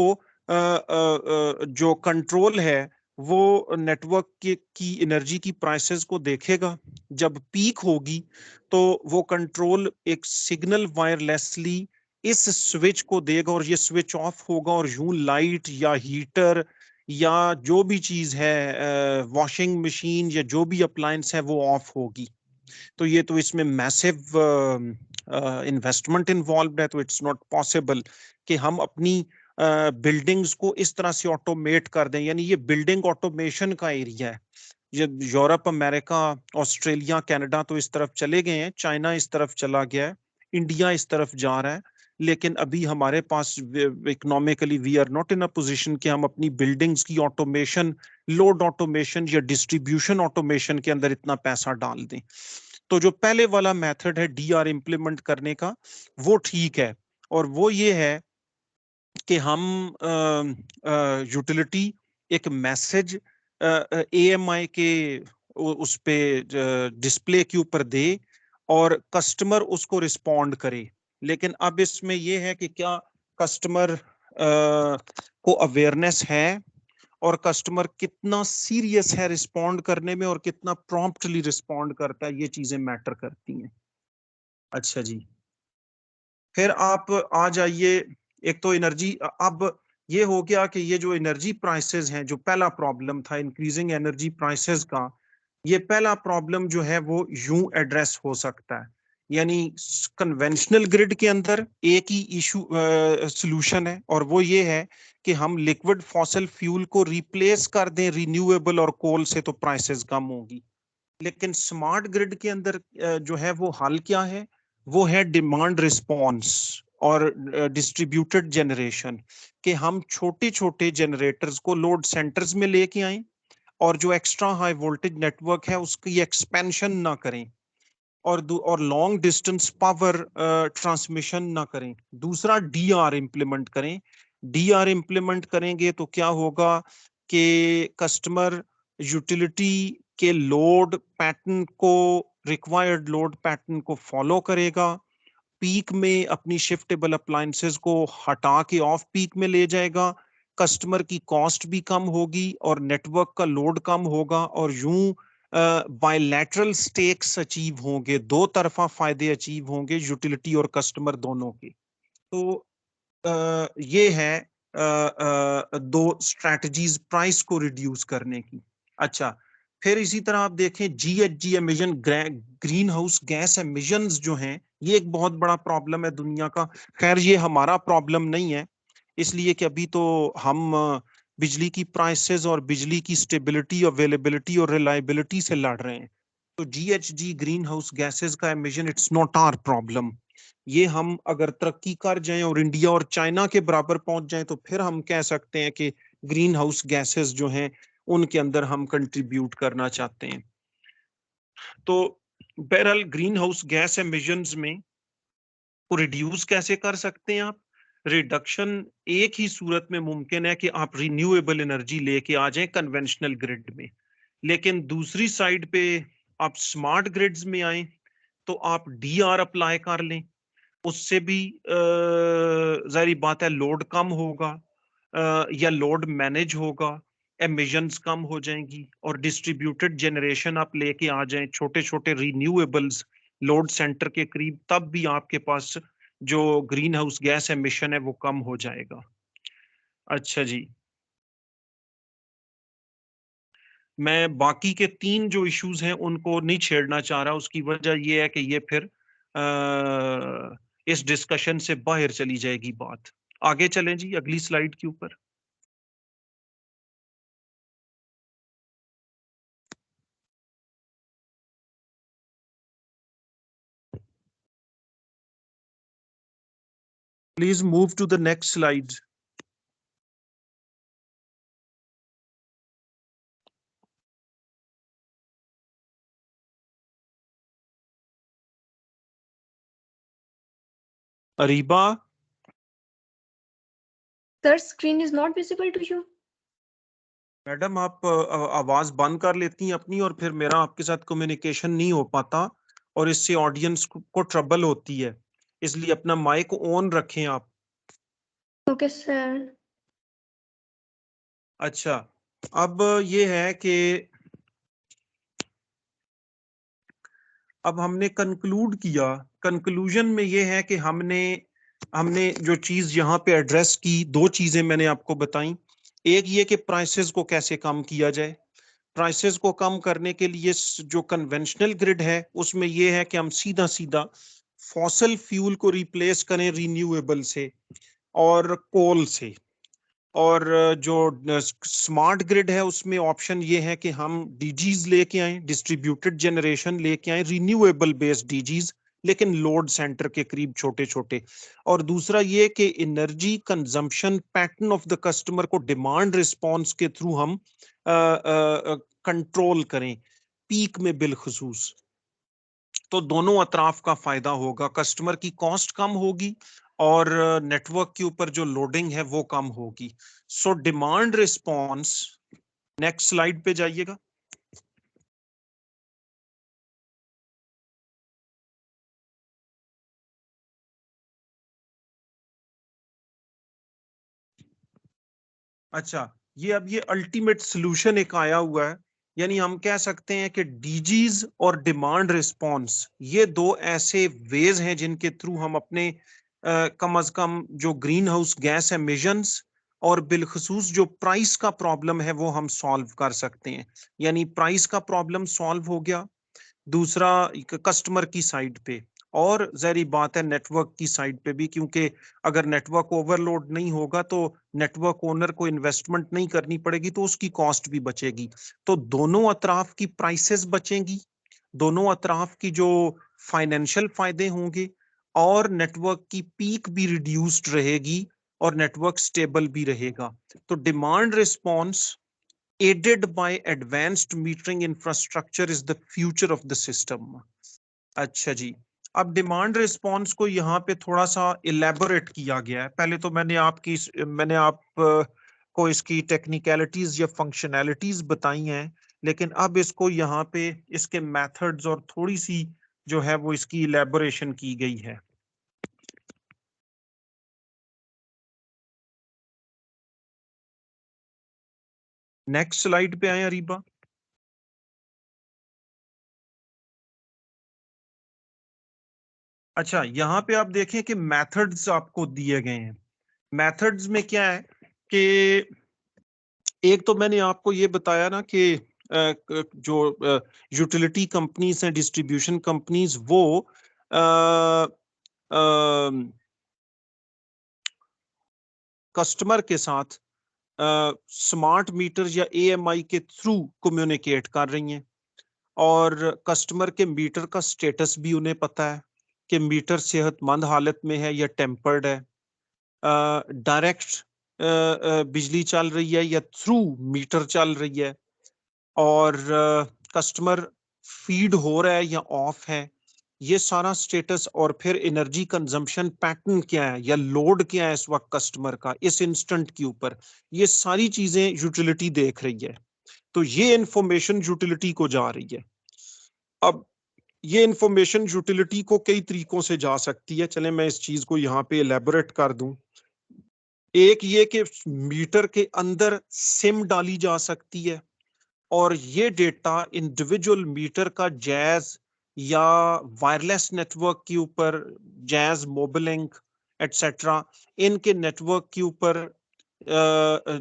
जो कंट्रोल है वो नेटवर्क की एनर्जी की प्राइसेस को देखेगा। जब पीक होगी तो वो कंट्रोल एक सिग्नल वायरलेसली इस स्विच को देगा और ये स्विच ऑफ होगा और यूं लाइट या हीटर या जो भी चीज है वॉशिंग मशीन या जो भी अप्लायंस है वो ऑफ होगी। तो ये तो इसमें मैसिव इन्वेस्टमेंट इन्वॉल्व है, तो इट्स नॉट पॉसिबल कि हम अपनी बिल्डिंग्स को इस तरह से ऑटोमेट कर दें। यानी ये बिल्डिंग ऑटोमेशन का एरिया है। ये यूरोप, अमेरिका, ऑस्ट्रेलिया, कनाडा तो इस तरफ चले गए हैं, चाइना इस तरफ चला गया है, इंडिया इस तरफ जा रहा है, लेकिन अभी हमारे पास economically we are not in a position कि हम अपनी बिल्डिंग्स की ऑटोमेशन, लोड ऑटोमेशन या डिस्ट्रीब्यूशन ऑटोमेशन के अंदर इतना पैसा डाल दें। तो जो पहले वाला मेथड है डीआर इम्प्लीमेंट करने का वो ठीक है और वो ये है कि हम यूटिलिटी एक मैसेज एएमआई के उस पे डिस्प्ले के ऊपर दे और कस्टमर उसको रिस्पॉन्ड करे। लेकिन अब इसमें यह है कि क्या कस्टमर को अवेयरनेस है और कस्टमर कितना सीरियस है रिस्पॉन्ड करने में और कितना प्रॉम्प्टली रिस्पॉन्ड करता है, ये चीजें मैटर करती हैं। अच्छा जी, फिर आप आ जाइए। एक तो एनर्जी, अब ये हो गया कि ये जो एनर्जी प्राइसेस हैं, जो पहला प्रॉब्लम था इंक्रीजिंग एनर्जी प्राइसेस का, ये पहला प्रॉब्लम जो है वो यूं एड्रेस हो सकता है। यानी कन्वेंशनल ग्रिड के अंदर एक ही इशू सॉल्यूशन है और वो ये है कि हम लिक्विड फॉसिल फ्यूल को रिप्लेस कर दें रिन्यूएबल और कोल से, तो प्राइसेस कम होगी। लेकिन स्मार्ट ग्रिड के अंदर जो है वो हल क्या है, वो है डिमांड रिस्पॉन्स और डिस्ट्रीब्यूटेड जनरेशन, कि हम छोटे छोटे जनरेटर्स को लोड सेंटर्स में लेके आए और जो एक्स्ट्रा हाई वोल्टेज नेटवर्क है उसकी एक्सपेंशन ना करें और लॉन्ग डिस्टेंस पावर ट्रांसमिशन ना करें। दूसरा डीआर इंप्लीमेंट करें। डीआर इंप्लीमेंट करेंगे तो क्या होगा कि कस्टमर यूटिलिटी के लोड पैटर्न को, रिक्वायर्ड लोड पैटर्न को फॉलो करेगा, पीक में अपनी शिफ्टेबल अप्लायंसेस को हटा के ऑफ पीक में ले जाएगा, कस्टमर की कॉस्ट भी कम होगी और नेटवर्क का लोड कम होगा और यूं बायलैटरल स्टेक्स अचीव होंगे, दो तरफा फायदे अचीव होंगे यूटिलिटी और कस्टमर दोनों के। तो ये है दो स्ट्रैटेजीज प्राइस को रिड्यूस करने की। अच्छा, फिर इसी तरह आप देखें GHG emission, green house gas emissions जो हैं, ये एक बहुत बड़ा प्रॉब्लम है दुनिया का। खैर ये हमारा प्रॉब्लम नहीं है, इसलिए कि अभी तो हम बिजली की प्राइसेस और बिजली की स्टेबिलिटी, अवेलेबिलिटी और रिलायबिलिटी से लड़ रहे हैं। तो GHG ग्रीन हाउस गैसेस का emission it's not our problem. ये हम अगर तरक्की कर जाएं और इंडिया और चाइना के बराबर पहुंच जाएं तो फिर हम कह सकते हैं कि ग्रीन हाउस गैसेस जो हैं उनके अंदर हम कंट्रीब्यूट करना चाहते हैं। तो बहरहाल ग्रीन हाउस गैस एमिशंस में को रिड्यूस कैसे कर सकते हैं आप? रिडक्शन एक ही सूरत में मुमकिन है कि आप रिन्यूएबल एनर्जी लेके आ जाएं कन्वेंशनल ग्रिड में, लेकिन दूसरी साइड पे आप स्मार्ट ग्रिड्स में आए तो आप DR अप्लाई कर लें, उससे भी जाहिर बात है लोड कम होगा या लोड मैनेज होगा, एमिशंस कम हो जाएंगी और डिस्ट्रीब्यूटेड जनरेशन आप लेके आ जाएं छोटे छोटे रिन्यूएबल्स लोड सेंटर के करीब, तब भी आपके पास जो ग्रीन हाउस गैस एमिशन है वो कम हो जाएगा। अच्छा जी, मैं बाकी के 3 जो इश्यूज हैं उनको नहीं छेड़ना चाह रहा, उसकी वजह ये है कि ये फिर इस डिस्कशन से बाहर चली जाएगी बात। आगे चलें जी अगली स्लाइड के ऊपर। Please move to the next slide. Ariba, Sir, screen is not visible to you. Madam आप आवाज बंद कर लेती हैं अपनी और फिर मेरा आपके साथ कम्युनिकेशन नहीं हो पाता और इससे ऑडियंस को ट्रबल होती है, इसलिए अपना माइक ऑन रखें आप। Okay, sir. अच्छा, अब ये है कि अब हमने कंक्लूड किया, कंक्लूजन में ये है कि हमने हमने जो चीज यहाँ पे एड्रेस की, दो चीजें मैंने आपको बताई। एक ये कि प्राइसेस को कैसे कम किया जाए। प्राइसेस को कम करने के लिए जो कन्वेंशनल ग्रिड है उसमें ये है कि हम सीधा सीधा फॉसल फ्यूल को रिप्लेस करें रिन्यूएबल से और कोल से, और जो स्मार्ट ग्रिड है उसमें ऑप्शन ये है कि हम डीजीज लेके आए, डिस्ट्रीब्यूटेड जनरेशन लेके आए, रिन्यूएबल बेस्ड डीजीज, लेकिन लोड सेंटर के करीब छोटे छोटे। और दूसरा ये कि energy consumption pattern of the customer को डिमांड रिस्पॉन्स के थ्रू हम कंट्रोल करें, पीक में बिलखसूस। तो दोनों अतराफ का फायदा होगा, कस्टमर की कॉस्ट कम होगी और नेटवर्क के ऊपर जो लोडिंग है वो कम होगी। So demand response, next slide पे जाइएगा। अच्छा, ये अब ये अल्टीमेट सॉल्यूशन एक आया हुआ है, यानी हम कह सकते हैं कि डीजीज और डिमांड रिस्पॉन्स ये दो ऐसे वेज हैं जिनके थ्रू हम अपने कम अज कम जो ग्रीन हाउस गैस एमिशंस और बिलखसूस जो प्राइस का प्रॉब्लम है वो हम सॉल्व कर सकते हैं। यानी प्राइस का प्रॉब्लम सॉल्व हो गया, दूसरा कस्टमर की साइड पे, और जहरी बात है नेटवर्क की साइड पे भी, क्योंकि अगर नेटवर्क ओवरलोड नहीं होगा तो नेटवर्क ओनर को इन्वेस्टमेंट नहीं करनी पड़ेगी तो उसकी कॉस्ट भी बचेगी। तो दोनों अतराफ की प्राइसेस बचेंगी, दोनों अतराफ की जो फाइनेंशियल फायदे होंगे, और नेटवर्क की पीक भी रिड्यूस्ड रहेगी और नेटवर्क स्टेबल भी रहेगा। तो demand response aided by advanced metering infrastructure is the future of the system। अच्छा जी, अब डिमांड रिस्पॉन्स को यहाँ पे थोड़ा सा इलेबोरेट किया गया है। पहले तो मैंने आप को इसकी टेक्निकलिटीज या फंक्शनैलिटीज बताई हैं, लेकिन अब इसको यहाँ पे इसके मेथड्स और थोड़ी सी जो है वो इसकी इलेबोरेशन की गई है। नेक्स्ट स्लाइड पे आए अरीबा। अच्छा, यहाँ पे आप देखें कि मेथड्स आपको दिए गए हैं। मेथड्स में क्या है कि एक तो मैंने आपको ये बताया ना कि जो यूटिलिटी कंपनीज हैं, डिस्ट्रीब्यूशन कंपनीज, वो कस्टमर के साथ स्मार्ट मीटर या एएमआई के थ्रू कम्युनिकेट कर रही हैं, और कस्टमर के मीटर का स्टेटस भी उन्हें पता है कि मीटर सेहतमंद हालत में है या टेम्पर्ड है, डायरेक्ट बिजली चल रही है या थ्रू मीटर चल रही है, और कस्टमर फीड हो रहा है या ऑफ है, ये सारा स्टेटस, और फिर एनर्जी कंजम्पशन पैटर्न क्या है या लोड क्या है इस वक्त कस्टमर का इस इंस्टेंट के ऊपर, ये सारी चीजें यूटिलिटी देख रही है। तो ये इंफॉर्मेशन यूटिलिटी को जा रही है। अब ये इंफॉर्मेशन यूटिलिटी को कई तरीकों से जा सकती है, चले मैं इस चीज को यहाँ पे एलेबोरेट कर दूं। एक ये कि मीटर के अंदर सिम डाली जा सकती है, और ये डेटा इंडिविजुअल मीटर का जैज या वायरलेस नेटवर्क के ऊपर, जैज, मोबिलिंक एटसेट्रा, इनके नेटवर्क के ऊपर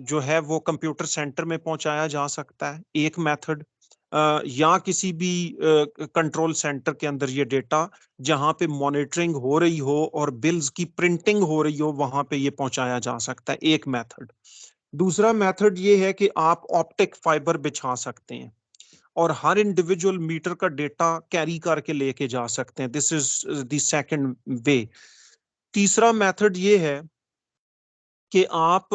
जो है वो कंप्यूटर सेंटर में पहुंचाया जा सकता है, एक मेथड। या किसी भी कंट्रोल सेंटर के अंदर ये डेटा जहां पे मॉनिटरिंग हो रही हो और बिल्स की प्रिंटिंग हो रही हो, वहां पे ये पहुंचाया जा सकता है, एक मेथड। दूसरा मेथड ये है कि आप ऑप्टिक फाइबर बिछा सकते हैं और हर इंडिविजुअल मीटर का डेटा कैरी करके लेके जा सकते हैं, दिस इज द सेकंड वे। तीसरा मेथड ये है कि आप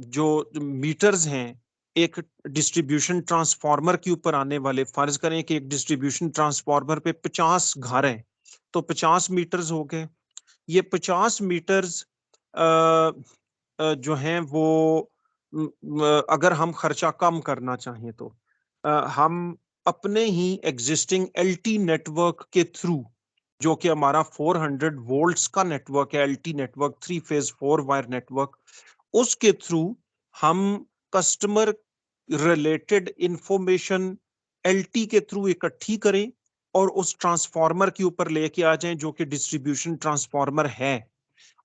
जो मीटर्स हैं, एक डिस्ट्रीब्यूशन ट्रांसफार्मर के ऊपर आने वाले, फर्ज करें कि एक डिस्ट्रीब्यूशन ट्रांसफार्मर पे 50 घर हैं, तो 50 मीटर्स हो गए। ये 50 मीटर्स जो हैं वो अगर हम खर्चा कम करना चाहें तो हम अपने ही एग्जिस्टिंग एलटी नेटवर्क के थ्रू, जो कि हमारा 400 वोल्ट्स का नेटवर्क है, LT network, 3 phase 4 wire network, उसके थ्रू हम कस्टमर रिलेटेड इंफॉर्मेशन एलटी के थ्रू इकट्ठी करें और उस ट्रांसफार्मर के ऊपर लेके आ जाएं जो कि डिस्ट्रीब्यूशन ट्रांसफार्मर है,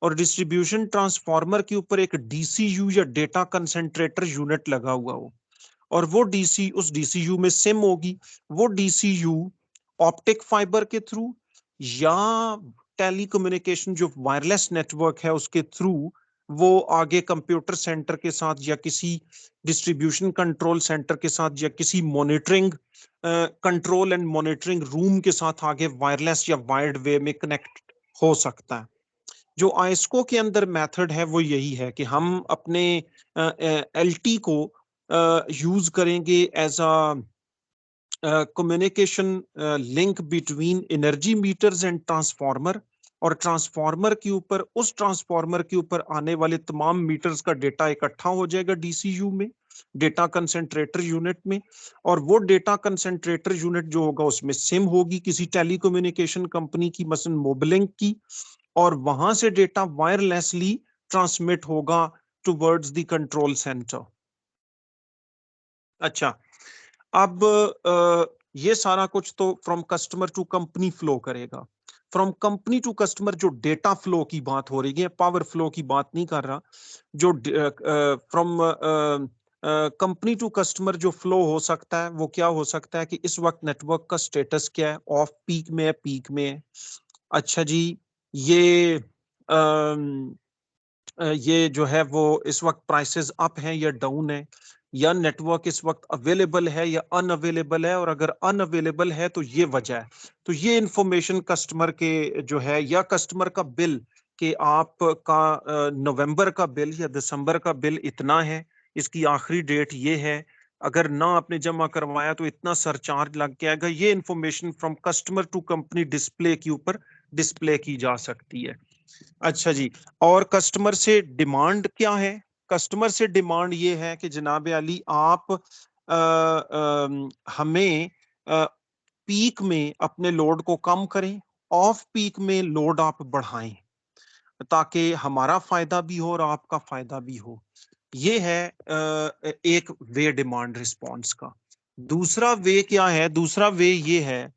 और डिस्ट्रीब्यूशन ट्रांसफार्मर के ऊपर एक डीसीयू या डेटा कंसंट्रेटर यूनिट लगा हुआ हो, और वो डीसी, उस डीसीयू में सिम होगी, वो डीसीयू ऑप्टिक फाइबर के थ्रू या टेलीकम्युनिकेशन जो वायरलेस नेटवर्क है उसके थ्रू वो आगे कंप्यूटर सेंटर के साथ या किसी डिस्ट्रीब्यूशन कंट्रोल सेंटर के साथ या किसी monitoring control and monitoring room के साथ आगे वायरलेस या वायर्ड वे में कनेक्ट हो सकता है। जो आइस्को के अंदर मेथड है वो यही है कि हम अपने एलटी को यूज करेंगे as a communication link between energy meters and transformer, और ट्रांसफार्मर के ऊपर, उस ट्रांसफार्मर के ऊपर आने वाले तमाम मीटर्स का डेटा इकट्ठा हो जाएगा डीसीयू में, डेटा कंसंट्रेटर यूनिट में, और वो डेटा कंसंट्रेटर यूनिट जो होगा उसमें सिम होगी किसी टेलीकम्युनिकेशन कंपनी की, मसलन मोबिलिंक की, और वहां से डेटा वायरलेसली ट्रांसमिट होगा टुवर्ड्स द कंट्रोल सेंटर। अच्छा, अब ये सारा कुछ तो from customer to company flow करेगा। फ्रॉम कंपनी टू कस्टमर जो डेटा फ्लो की बात हो रही है, पावर फ्लो की बात नहीं कर रहा, जो फ्रॉम कंपनी टू कस्टमर जो फ्लो हो सकता है वो क्या हो सकता है कि इस वक्त नेटवर्क का स्टेटस क्या है, ऑफ पीक में है, पीक में है। अच्छा जी, ये ये जो है वो इस वक्त प्राइसेस अप हैं या डाउन है, या नेटवर्क इस वक्त अवेलेबल है या अनअवेलेबल है, और अगर अनअवेलेबल है तो ये वजह है। तो ये इंफॉर्मेशन कस्टमर के जो है, या कस्टमर का बिल कि आपका नवंबर का बिल या दिसंबर का बिल इतना है, इसकी आखिरी डेट ये है, अगर ना आपने जमा करवाया तो इतना सरचार्ज लग के आएगा, ये information from customer to company display के ऊपर डिस्प्ले की जा सकती है। अच्छा जी, और कस्टमर से डिमांड क्या है? कस्टमर से डिमांड ये है कि जनाब अली आप हमें पीक में अपने लोड को कम करें, ऑफ पीक में लोड आप बढ़ाएं, ताकि हमारा फायदा भी हो और आपका फायदा भी हो। ये है एक वे डिमांड रिस्पॉन्स का। दूसरा वे क्या है? दूसरा वे ये है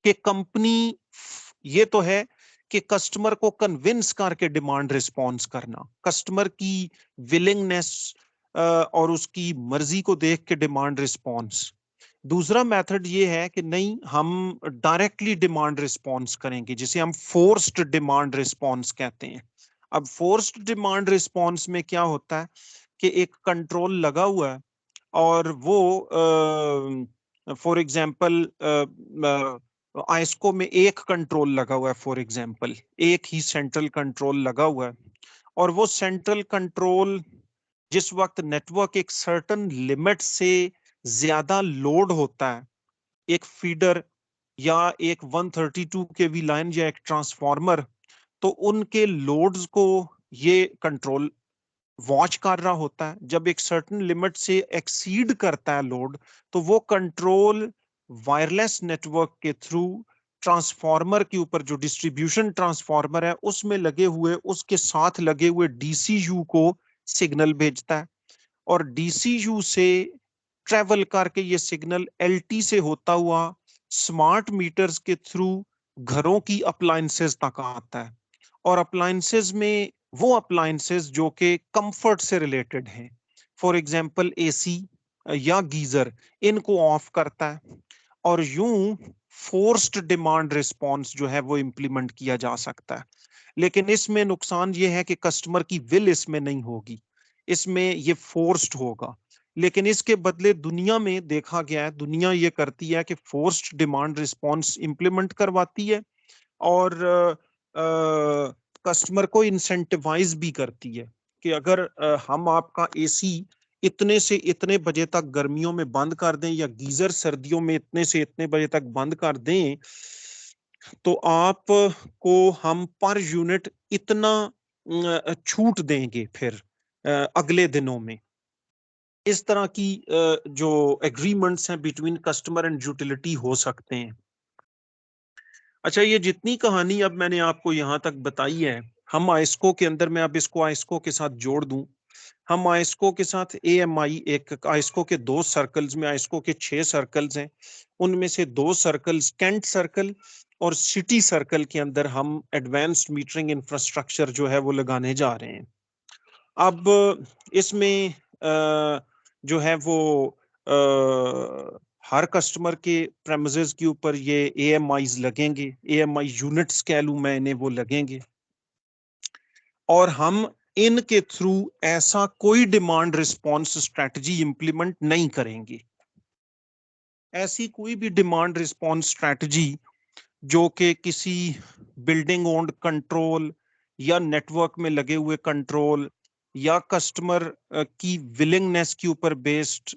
कि कंपनी, ये तो है कि कस्टमर को कन्विंस करके डिमांड रिस्पॉन्स करना, कस्टमर की विलिंगनेस और उसकी मर्जी को देख के डिमांड रिस्पॉन्स। दूसरा मेथड ये है कि नहीं, हम डायरेक्टली डिमांड रिस्पॉन्स करेंगे, जिसे हम फोर्स्ड डिमांड रिस्पॉन्स कहते हैं। अब फोर्स्ड डिमांड रिस्पॉन्स में क्या होता है कि एक कंट्रोल लगा हुआ है और वो फॉर एग्जांपल आइस्को में एक कंट्रोल लगा हुआ है, फॉर एग्जांपल एक ही सेंट्रल कंट्रोल लगा हुआ है, और वो सेंट्रल कंट्रोल जिस वक्त नेटवर्क एक सर्टन लिमिट से ज्यादा लोड होता है, एक फीडर या एक 132 केवी लाइन या एक ट्रांसफार्मर, तो उनके लोड्स को ये कंट्रोल वॉच कर रहा होता है। जब एक सर्टेन लिमिट से एक्सीड करता है लोड, तो वो कंट्रोल वायरलेस नेटवर्क के थ्रू ट्रांसफार्मर के ऊपर, जो डिस्ट्रीब्यूशन ट्रांसफार्मर है उसमें लगे हुए, उसके साथ लगे हुए डीसीयू को सिग्नल भेजता है, और डीसीयू से ट्रेवल करके ये सिग्नल एलटी से होता हुआ स्मार्ट मीटर्स के थ्रू घरों की अप्लायंसेस तक आता है। और अप्लायंसेस में वो अप्लायंसेस जो कि कंफर्ट से रिलेटेड हैं, फॉर एग्जांपल एसी या गीजर, इनको ऑफ करता है। और यूं फोर्स्ड डिमांड रिस्पॉन्स जो है वो इंप्लीमेंट किया जा सकता है। लेकिन इसमें नुकसान ये है कि कस्टमर की विल इसमें नहीं होगी, इसमें ये फोर्स्ड होगा। लेकिन इसके बदले दुनिया में देखा गया है, दुनिया ये करती है कि फोर्स्ड डिमांड रिस्पॉन्स इंप्लीमेंट करवाती है और कस्टमर को इंसेंटिवाइज भी करती है कि अगर हम आपका एसी इतने से इतने बजे तक गर्मियों में बंद कर दें, या गीजर सर्दियों में इतने से इतने बजे तक बंद कर दें, तो आप को हम पर यूनिट इतना छूट देंगे फिर अगले दिनों में। इस तरह की जो एग्रीमेंट्स हैं बिटवीन कस्टमर एंड यूटिलिटी हो सकते हैं। अच्छा, ये जितनी कहानी अब मैंने आपको यहाँ तक बताई है, हम आइस्को के अंदर, मैं अब इसको आइस्को के साथ जोड़ दूं, हम आइस्को के साथ एएमआई, एक आइस्को के 2 सर्कल्स में आइस्को के 6 सर्कल्स हैं, उनमें से 2 सर्कल्स कैंट सर्कल और सिटी सर्कल के अंदर हम एडवांस्ड मीटरिंग इंफ्रास्ट्रक्चर जो है वो लगाने जा रहे हैं। अब इसमें जो है वो हर कस्टमर के प्रेमिसेस के ऊपर ये एएमआईज लगेंगे, एएमआई यूनिट्स कह लूं मैं इन्हें, वो लगेंगे, और हम इनके थ्रू ऐसा कोई डिमांड रिस्पॉन्स स्ट्रेटजी इंप्लीमेंट नहीं करेंगे। ऐसी कोई भी डिमांड रिस्पॉन्स स्ट्रेटजी जो कि किसी बिल्डिंग ओन्ड कंट्रोल या नेटवर्क में लगे हुए कंट्रोल या कस्टमर की विलिंगनेस के ऊपर बेस्ड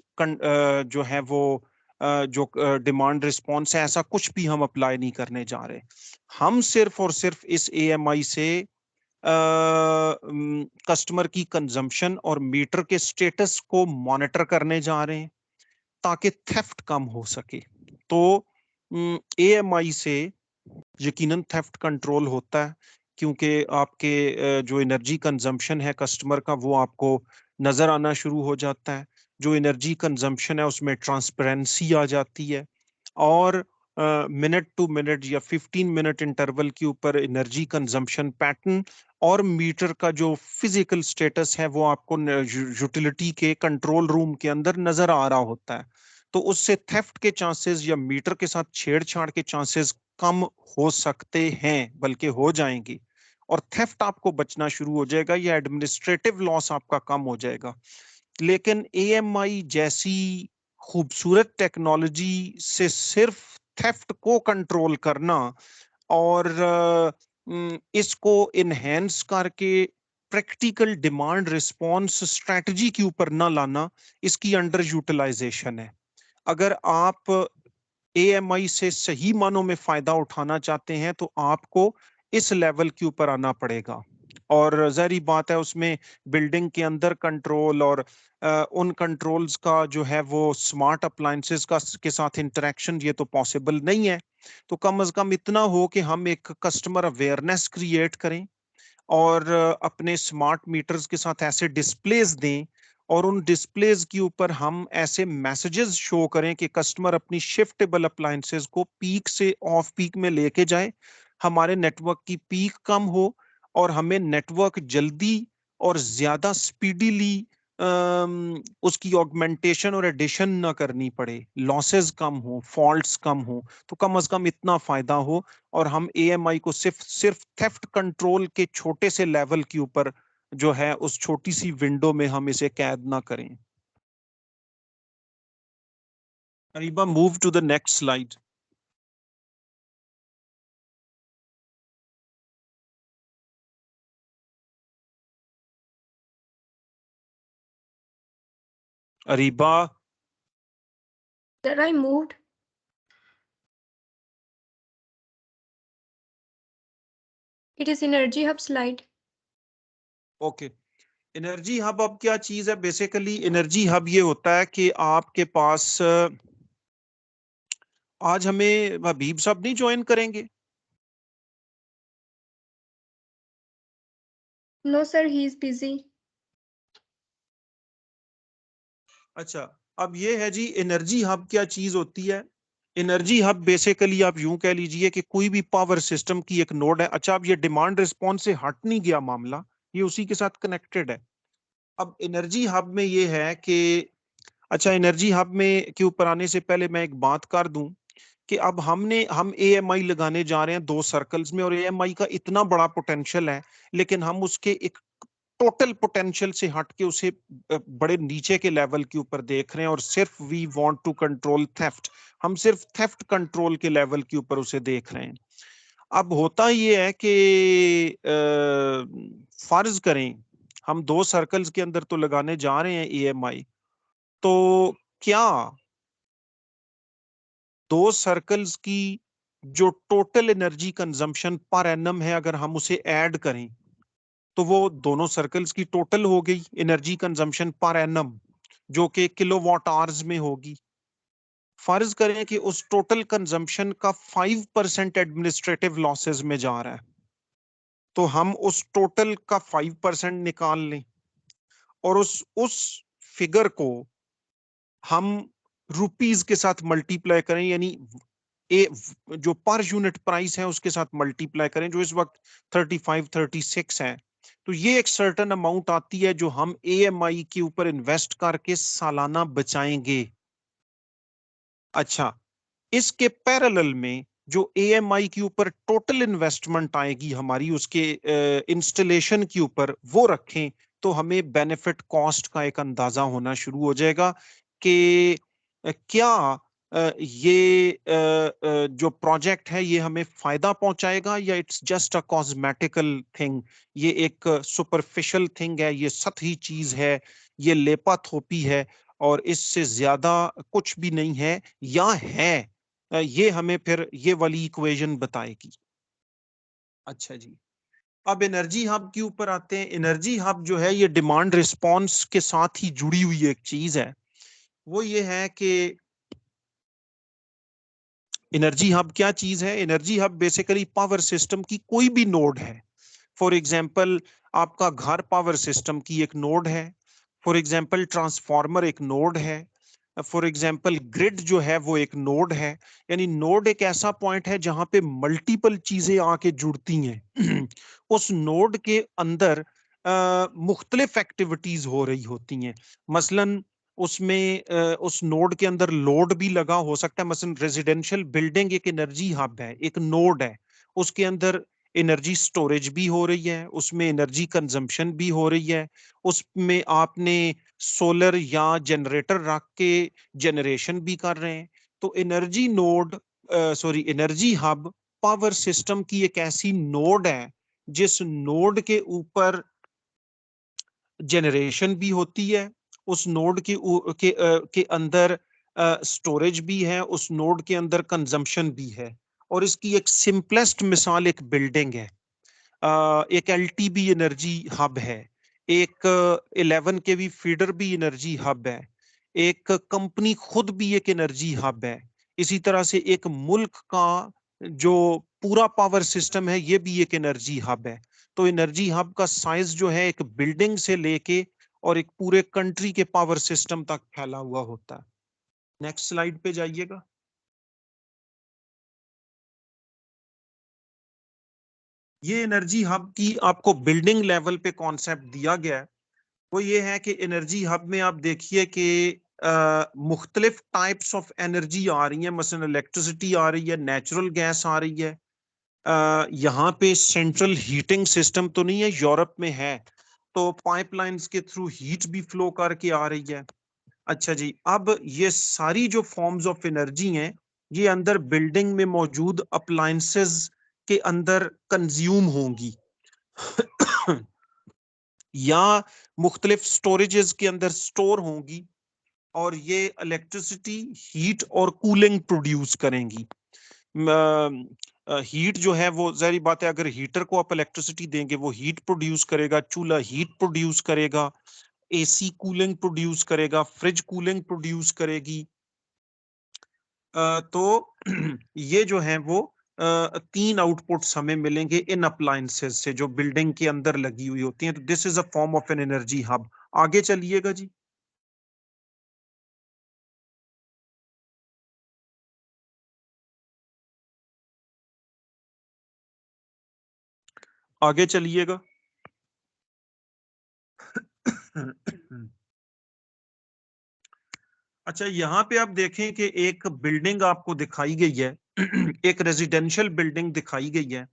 जो है वो जो डिमांड रिस्पॉन्स है, ऐसा कुछ भी हम अप्लाई नहीं करने जा रहे। हम सिर्फ और सिर्फ इस एएमआई से कस्टमर की कंजम्पशन और मीटर के स्टेटस को मॉनिटर करने जा रहे हैं ताकि थेफ्ट कम हो सके। तो एएमआई से यकीनन थेफ्ट कंट्रोल होता है, क्योंकि आपके जो एनर्जी कंजम्पशन है कस्टमर का, वो आपको नजर आना शुरू हो जाता है। जो एनर्जी कंजम्पशन है उसमें ट्रांसपेरेंसी आ जाती है, और मिनट टू मिनट या 15 मिनट इंटरवल के ऊपर एनर्जी कंजम्पशन पैटर्न और मीटर का जो फिजिकल स्टेटस है वो आपको यूटिलिटी के कंट्रोल रूम के अंदर नजर आ रहा होता है। तो उससे थेफ्ट के चांसेस या मीटर के साथ छेड़छाड़ के चांसेस कम हो सकते हैं, बल्कि हो जाएंगी, और थेफ्ट आपको बचना शुरू हो जाएगा, या एडमिनिस्ट्रेटिव लॉस आपका कम हो जाएगा। लेकिन एएमआई जैसी खूबसूरत टेक्नोलॉजी से सिर्फ थेफ्ट को कंट्रोल करना और इसको इनहेंस करके प्रैक्टिकल डिमांड रिस्पॉन्स स्ट्रेटजी के ऊपर ना लाना, इसकी अंडर यूटिलाइजेशन है। अगर आप एएमआई से सही मानों में फायदा उठाना चाहते हैं तो आपको इस लेवल के ऊपर आना पड़ेगा, और जाहिर बात है उसमें बिल्डिंग के अंदर कंट्रोल और उन कंट्रोल्स का जो है वो स्मार्ट अप्लायंसेस का के साथ इंटरेक्शन ये तो पॉसिबल नहीं है। तो कम से कम इतना हो कि हम एक कस्टमर अवेयरनेस क्रिएट करें और अपने स्मार्ट मीटर्स के साथ ऐसे डिस्प्लेस दें और उन डिस्प्लेस के ऊपर हम ऐसे मैसेजेस शो करें कि कस्टमर अपनी शिफ्टेबल अप्लायंसेस को पीक से ऑफ पीक में लेके जाए, हमारे नेटवर्क की पीक कम हो और हमें नेटवर्क जल्दी और ज्यादा स्पीडीली उसकी ऑगमेंटेशन और एडिशन ना करनी पड़े, लॉसेस कम हो, फॉल्ट्स कम हो, तो कम से कम इतना फायदा हो और हम एएमआई को सिर्फ सिर्फ थेफ्ट कंट्रोल के छोटे से लेवल के ऊपर जो है उस छोटी सी विंडो में हम इसे कैद ना करें। Ariba, move to the next slide. Ariba, Sir, I moved. It is Energy Hub slide. Okay. Energy hub अब क्या चीज है? बेसिकली एनर्जी हब ये होता है कि आपके पास आज हमें हबीब साहब नहीं ज्वाइन करेंगे? No, sir, he is busy. अच्छा, अब ये है जी एनर्जी हब क्या चीज होती है। एनर्जी हब बेसिकली आप यूं कह लीजिए कि कोई भी पावर सिस्टम की एक नोड है। अच्छा, अब ये डिमांड रिस्पॉन्स से हट नहीं गया मामला, ये उसी के साथ कनेक्टेड है। अब एनर्जी हब में ये है कि अच्छा, एनर्जी हब में के ऊपर आने से पहले मैं एक बात कर दूं कि अब हम एएमआई लगाने जा रहे हैं 2 सर्कल्स में और एएमआई का इतना बड़ा पोटेंशियल है, लेकिन हम उसके एक टोटल पोटेंशियल से हट के उसे बड़े नीचे के लेवल के ऊपर देख रहे हैं और सिर्फ we want to control theft, हम सिर्फ थेफ्ट कंट्रोल के लेवल के ऊपर उसे देख रहे हैं। अब होता ये है कि फर्ज करें हम 2 सर्कल्स के अंदर तो लगाने जा रहे हैं एएमआई, तो क्या 2 सर्कल्स की जो total energy consumption per annum है अगर हम उसे ऐड करें तो वो दोनों सर्कल्स की टोटल हो गई एनर्जी कंजम्पशन पर एनम, जो कि किलोवाट आवर्स में होगी। फर्ज करें कि उस टोटल कंजम्पशन का 5% एडमिनिस्ट्रेटिव लॉसेस में जा रहा है, तो हम उस टोटल का 5% निकाल लें और उस फिगर को हम रुपीस के साथ मल्टीप्लाई करें, यानी ए जो पर यूनिट प्राइस है उसके साथ मल्टीप्लाई करें, जो इस वक्त 35-36 है। तो ये एक सर्टेन अमाउंट आती है जो हम एएमआई के ऊपर इन्वेस्ट करके सालाना बचाएंगे। अच्छा, इसके पैरेलल में जो एएमआई के ऊपर टोटल इन्वेस्टमेंट आएगी हमारी उसके इंस्टॉलेशन के ऊपर वो रखें, तो हमें बेनिफिट कॉस्ट का एक अंदाजा होना शुरू हो जाएगा कि क्या ये जो प्रोजेक्ट है ये हमें फायदा पहुंचाएगा या it's just a cosmetical thing, ये एक सुपरफिशियल थिंग है, ये सतही चीज है, ये लेपा थोपी है और इससे ज्यादा कुछ भी नहीं है, या है। ये हमें फिर ये वाली इक्वेशन बताएगी। अच्छा जी, अब एनर्जी हब के ऊपर आते हैं। एनर्जी हब जो है ये डिमांड रिस्पॉन्स के साथ ही जुड़ी हुई एक चीज है। वो ये है कि एनर्जी हब क्या चीज है? Energy hub basically power system की कोई भी नोड है। फॉर एग्जाम्पल, आपका घर पावर सिस्टम की एक नोड है। फॉर एग्जाम्पल, ट्रांसफार्मर एक नोड है। फॉर एग्जाम्पल, ग्रिड जो है वो एक नोड है। यानी नोड एक ऐसा पॉइंट है जहां पे मल्टीपल चीजें आके जुड़ती हैं उस नोड के अंदर मुख्तलिफ एक्टिविटीज हो रही होती हैं। मसलन उसमें उस नोड के अंदर लोड भी लगा हो सकता है। मसलन रेजिडेंशियल बिल्डिंग एक एनर्जी हब है, एक नोड है, उसके अंदर एनर्जी स्टोरेज भी हो रही है, उसमें एनर्जी कंजम्पशन भी हो रही है, उसमें आपने सोलर या जनरेटर रख के जनरेशन भी कर रहे हैं। तो energy node sorry energy hub power system की एक ऐसी नोड है जिस नोड के ऊपर जनरेशन भी होती है, उस नोड के अंदर स्टोरेज भी है, उस नोड के अंदर कंजम्पशन भी है। और इसकी एक सिंपलेस्ट मिसाल एक बिल्डिंग है, एक एलटीबी एनर्जी हब है, एक 11 केवी फीडर भी एनर्जी हब है, एक कंपनी खुद भी एक एनर्जी हब है। इसी तरह से एक मुल्क का जो पूरा पावर सिस्टम है ये भी एक एनर्जी हब है। तो एनर्जी हब का साइज जो है एक बिल्डिंग से लेके और एक पूरे कंट्री के पावर सिस्टम तक फैला हुआ होता है। नेक्स्ट स्लाइड पे जाइएगा। ये एनर्जी हब की आपको बिल्डिंग लेवल पे कॉन्सेप्ट दिया गया है। वो ये है कि एनर्जी हब में आप देखिए कि मुख्तलिफ टाइप्स ऑफ एनर्जी आ रही है, मसलन इलेक्ट्रिसिटी आ रही है, नेचुरल गैस आ रही है। यहाँ पे सेंट्रल हीटिंग सिस्टम तो नहीं है, यूरोप में है, तो पाइपलाइंस के थ्रू हीट भी फ्लो करके आ रही है। अच्छा जी, अब ये सारी जो फॉर्म्स ऑफ एनर्जी हैं ये अंदर बिल्डिंग में मौजूद अप्लायंसेस के अंदर कंज्यूम होंगी या मुख्तलिफ स्टोरेजेस के अंदर स्टोर होंगी और ये इलेक्ट्रिसिटी, हीट और कूलिंग प्रोड्यूस करेंगी। हीट जो है वो जाहिर बात है, अगर हीटर को आप इलेक्ट्रिसिटी देंगे वो हीट प्रोड्यूस करेगा, चूल्हा हीट प्रोड्यूस करेगा, एसी कूलिंग प्रोड्यूस करेगा, फ्रिज कूलिंग प्रोड्यूस करेगी। तो ये जो है वो तीन आउटपुट्स हमें मिलेंगे इन अप्लायंसेस से जो बिल्डिंग के अंदर लगी हुई होती हैं। तो this is a form of an energy hub. आगे चलिएगा जी। आगे चलिएगा। अच्छा, यहाँ पे आप देखें कि एक बिल्डिंग आपको दिखाई गई है एक रेजिडेंशियल बिल्डिंग दिखाई गई है।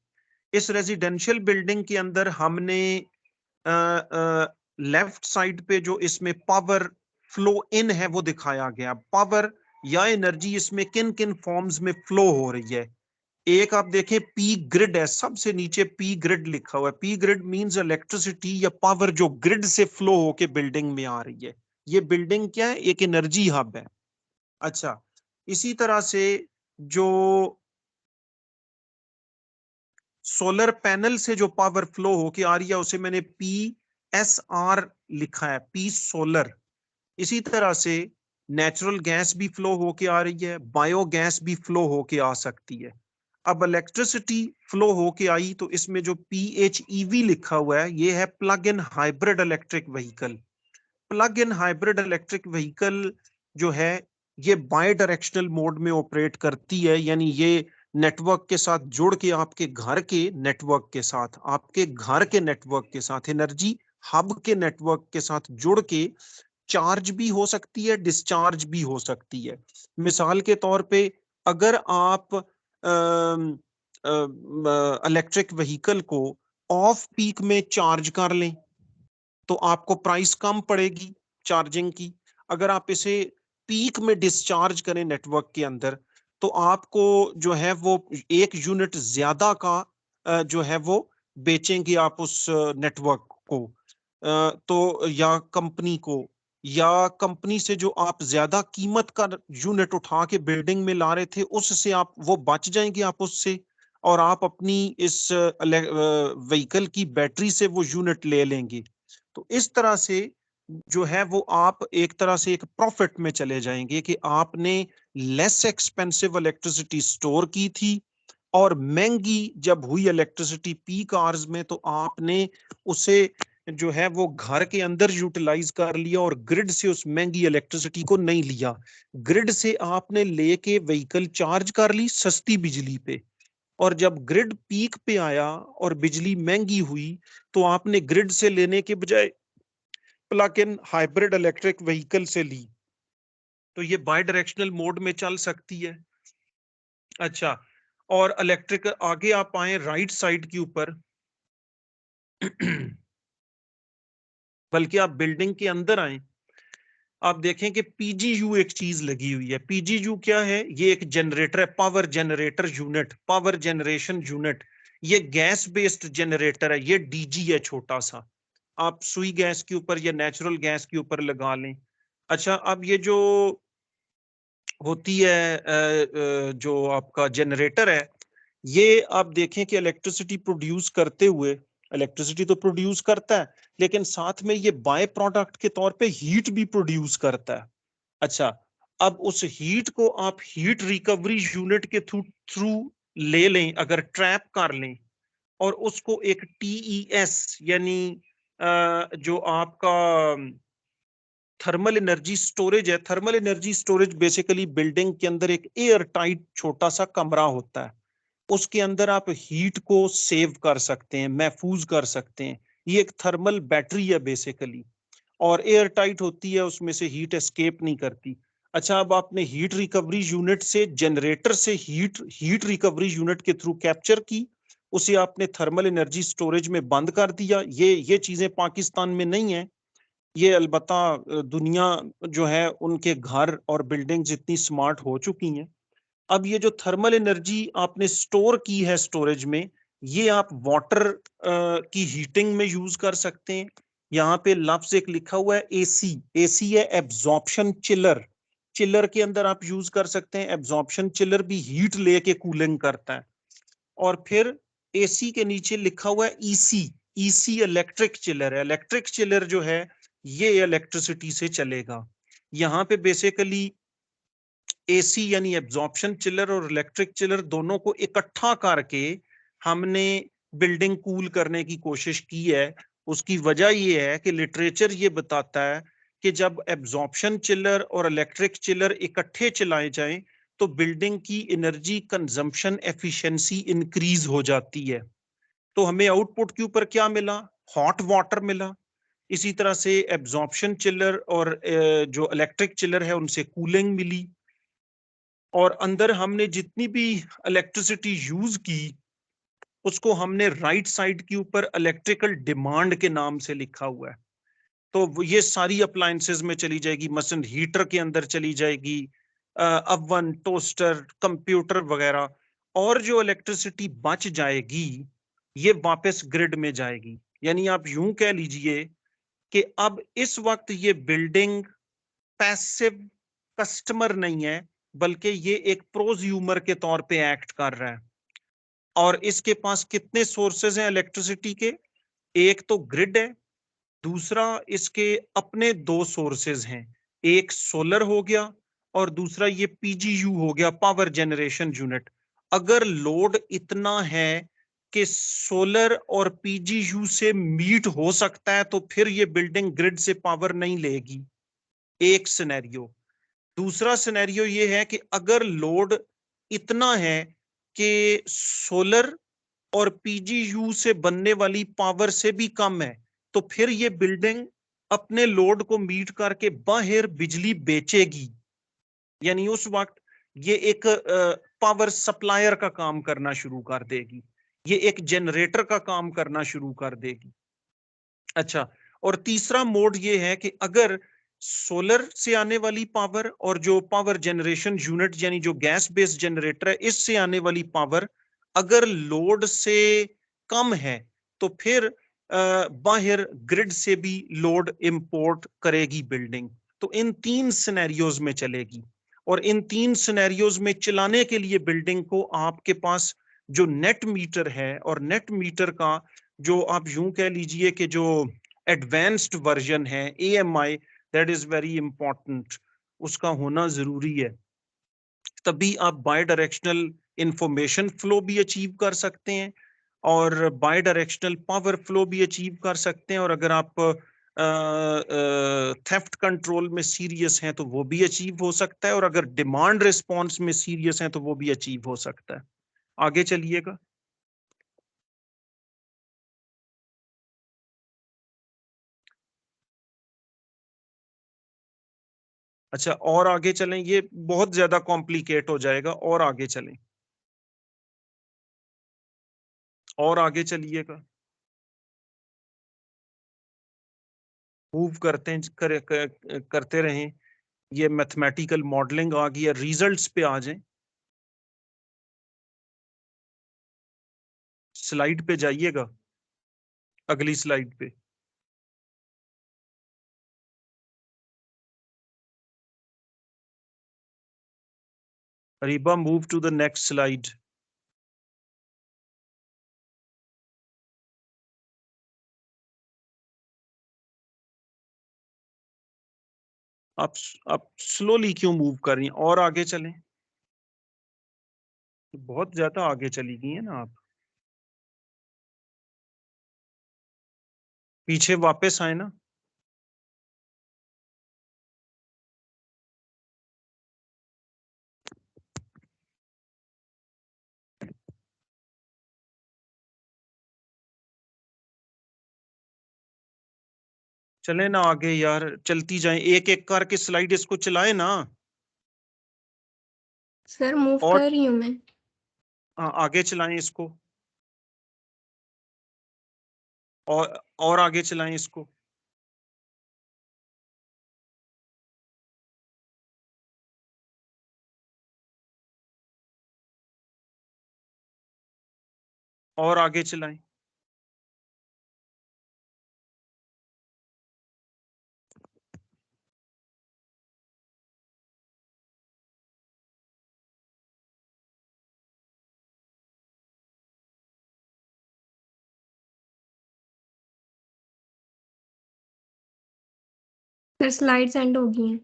इस रेजिडेंशियल बिल्डिंग के अंदर हमने लेफ्ट साइड पे जो इसमें पावर फ्लो इन है वो दिखाया गया। पावर या एनर्जी इसमें किन किन फॉर्म्स में फ्लो हो रही है। एक आप देखें पी ग्रिड है, सबसे नीचे पी ग्रिड लिखा हुआ है। पी ग्रिड मींस इलेक्ट्रिसिटी या पावर जो ग्रिड से फ्लो होके बिल्डिंग में आ रही है। ये बिल्डिंग क्या है, एक एनर्जी हब है। अच्छा, इसी तरह से जो सोलर पैनल से जो पावर फ्लो होके आ रही है उसे मैंने पी एस आर लिखा है, पी सोलर। इसी तरह से नेचुरल गैस भी फ्लो होके आ रही है, बायोगैस भी फ्लो होके आ सकती है। अब इलेक्ट्रिसिटी फ्लो होके आई तो इसमें जो PHEV लिखा हुआ है ये है plug in hybrid electric vehicle. Plug in hybrid electric vehicle जो है ये बाई डायरेक्शनल मोड में ऑपरेट करती है, यानी ये नेटवर्क के साथ जुड़ के आपके घर के नेटवर्क के साथ, आपके घर के नेटवर्क के साथ, एनर्जी हब के नेटवर्क के साथ जुड़ के चार्ज भी हो सकती है, डिस्चार्ज भी हो सकती है। मिसाल के तौर पे अगर आप इलेक्ट्रिक व्हीकल को ऑफ पीक में चार्ज कर लें तो आपको प्राइस कम पड़ेगी चार्जिंग की। अगर आप इसे पीक में डिस्चार्ज करें नेटवर्क के अंदर तो आपको जो है वो 1 यूनिट ज्यादा का जो है वो बेचेंगे आप उस नेटवर्क को, तो या कंपनी को, या कंपनी से जो आप ज्यादा कीमत का यूनिट उठा के बिल्डिंग में ला रहे थे उससे आप वो बच जाएंगे आप उससे, और आप अपनी इस व्हीकल की बैटरी से वो यूनिट ले लेंगे। तो इस तरह से जो है वो आप एक तरह से एक प्रॉफिट में चले जाएंगे कि आपने लेस एक्सपेंसिव इलेक्ट्रिसिटी स्टोर की थी और महंगी जब हुई इलेक्ट्रिसिटी पीक आवर्स में तो आपने उसे जो है वो घर के अंदर यूटिलाइज कर लिया और ग्रिड से उस महंगी इलेक्ट्रिसिटी को नहीं लिया। ग्रिड से आपने लेके व्हीकल चार्ज कर ली सस्ती बिजली पे, और जब ग्रिड पीक पे आया और बिजली महंगी हुई तो आपने ग्रिड से लेने के बजाय plug in hybrid electric vehicle से ली, तो ये बाई डायरेक्शनल मोड में चल सकती है। अच्छा, और इलेक्ट्रिक आगे आप आए राइट साइड के ऊपर बल्कि आप बिल्डिंग के अंदर आए, आप देखें कि PGU एक चीज लगी हुई है। PGU क्या है, ये एक जनरेटर है, power generator unit, power generation unit. ये गैस बेस्ड जनरेटर है, ये DG है छोटा सा, आप सुई गैस के ऊपर या नेचुरल गैस के ऊपर लगा लें। अच्छा, अब ये जो होती है जो आपका जनरेटर है, ये आप देखें कि इलेक्ट्रिसिटी प्रोड्यूस करते हुए, इलेक्ट्रिसिटी तो प्रोड्यूस करता है लेकिन साथ में ये बाय प्रोडक्ट के तौर पे हीट भी प्रोड्यूस करता है। अच्छा, अब उस हीट को आप हीट रिकवरी यूनिट के थ्रू थ्रू ले लें, अगर ट्रैप कर लें और उसको एक TES यानी जो आपका थर्मल एनर्जी स्टोरेज है, thermal energy storage basically building के अंदर एक एयर टाइट छोटा सा कमरा होता है, उसके अंदर आप हीट को सेव कर सकते हैं, महफूज कर सकते हैं। ये एक थर्मल बैटरी है बेसिकली, और एयर टाइट होती है, उसमें से हीट एस्केप नहीं करती। अच्छा, अब आपने हीट रिकवरी यूनिट से, जनरेटर से हीट रिकवरी यूनिट के थ्रू कैप्चर की, उसे आपने थर्मल एनर्जी स्टोरेज में बंद कर दिया। ये चीजें पाकिस्तान में नहीं है, ये अलबत्ता दुनिया जो है उनके घर और बिल्डिंग्स इतनी स्मार्ट हो चुकी हैं। अब ये जो थर्मल एनर्जी आपने स्टोर की है स्टोरेज में, ये आप वाटर की हीटिंग में यूज कर सकते हैं। यहाँ पे लफ्ज एक लिखा हुआ है एसी, एसी है एब्जॉर्प्शन चिलर, चिलर के अंदर आप यूज कर सकते हैं। एब्जॉर्प्शन चिलर भी हीट लेके कूलिंग करता है। और फिर एसी के नीचे लिखा हुआ है ईसी, ईसी इलेक्ट्रिक चिलर है। इलेक्ट्रिक चिलर जो है ये इलेक्ट्रिसिटी से चलेगा। यहाँ पे बेसिकली एसी यानी एब्जॉर्प्शन चिलर और इलेक्ट्रिक चिलर दोनों को इकट्ठा करके हमने बिल्डिंग कूल करने की कोशिश की है। उसकी वजह ये है कि लिटरेचर ये बताता है कि जब एब्जॉर्प्शन चिलर और इलेक्ट्रिक चिलर इकट्ठे चलाए जाएं तो बिल्डिंग की एनर्जी कंजम्पशन एफिशिएंसी इंक्रीज हो जाती है। तो हमें आउटपुट के ऊपर क्या मिला? हॉट वाटर मिला। इसी तरह से एब्जॉर्प्शन चिलर और जो इलेक्ट्रिक चिलर है उनसे कूलिंग मिली। और अंदर हमने जितनी भी इलेक्ट्रिसिटी यूज की उसको हमने राइट साइड के ऊपर इलेक्ट्रिकल डिमांड के नाम से लिखा हुआ है। तो ये सारी अप्लायंसेस में चली जाएगी, मसलन हीटर के अंदर चली जाएगी, अवन, टोस्टर, कंप्यूटर वगैरह। और जो इलेक्ट्रिसिटी बच जाएगी ये वापस ग्रिड में जाएगी। यानी आप यूं कह लीजिए कि अब इस वक्त ये बिल्डिंग पैसिव कस्टमर नहीं है, बल्कि ये एक प्रोज्यूमर के तौर पे एक्ट कर रहा है। और इसके पास कितने सोर्सेज हैं इलेक्ट्रिसिटी के? एक तो ग्रिड है, दूसरा इसके अपने दो सोर्सेज हैं, एक सोलर हो गया और दूसरा ये पीजीयू हो गया, पावर जनरेशन यूनिट। अगर लोड इतना है कि सोलर और पीजीयू से मीट हो सकता है तो फिर ये बिल्डिंग ग्रिड से पावर नहीं लेगी, एक सिनेरियो। दूसरा सिनेरियो ये है कि अगर लोड इतना है कि सोलर और पीजीयू से बनने वाली पावर से भी कम है तो फिर ये बिल्डिंग अपने लोड को मीट करके बाहर बिजली बेचेगी। यानी उस वक्त ये एक पावर सप्लायर का काम करना शुरू कर देगी, ये एक जनरेटर का काम करना शुरू कर देगी। अच्छा, और तीसरा मोड ये है कि अगर सोलर से आने वाली पावर और जो पावर जनरेशन यूनिट यानी जो गैस बेस्ड जनरेटर है इससे आने वाली पावर अगर लोड से कम है तो फिर बाहर ग्रिड से भी लोड इंपोर्ट करेगी बिल्डिंग। तो इन तीन सिनेरियोज में चलेगी। और इन तीन सिनेरियोज में चलाने के लिए बिल्डिंग को आपके पास जो नेट मीटर है, और नेट मीटर का जो आप यूं कह लीजिए कि जो एडवांस्ड वर्जन है AMI, that is very important, उसका होना जरूरी है। तभी आप बाय डायरेक्शनल इंफॉर्मेशन फ्लो भी अचीव कर सकते हैं और बाय डायरेक्शनल पावर फ्लो भी अचीव कर सकते हैं। और अगर आप थेफ्ट कंट्रोल में सीरियस हैं तो वो भी अचीव हो सकता है, और अगर डिमांड रिस्पॉन्स में सीरियस हैं तो वो भी अचीव हो सकता है। आगे चलिएगा। अच्छा, और आगे चलें, ये बहुत ज्यादा कॉम्प्लिकेट हो जाएगा, और आगे चलें, और आगे चलिएगा। मूव करते हैं, करते रहें। ये मैथमेटिकल मॉडलिंग आ गई है, रिजल्ट्स पे आ जाएं। स्लाइड पे जाइएगा, अगली स्लाइड पे। Ariba, move to the next slide. आप आप स्लोली क्यों मूव कर रही हैं? और आगे चलें। बहुत ज्यादा आगे चली गई है ना आप। पीछे वापस आए ना। चले ना आगे यार, चलती जाएं, एक एक करके स्लाइड इसको चलाए ना। सर मूव और कर रही हूँ मैं। आगे चलाएं इसको, और आगे चलाएं इसको। और आगे चलाएं। सर स्लाइड्स एंड हो गई हैं।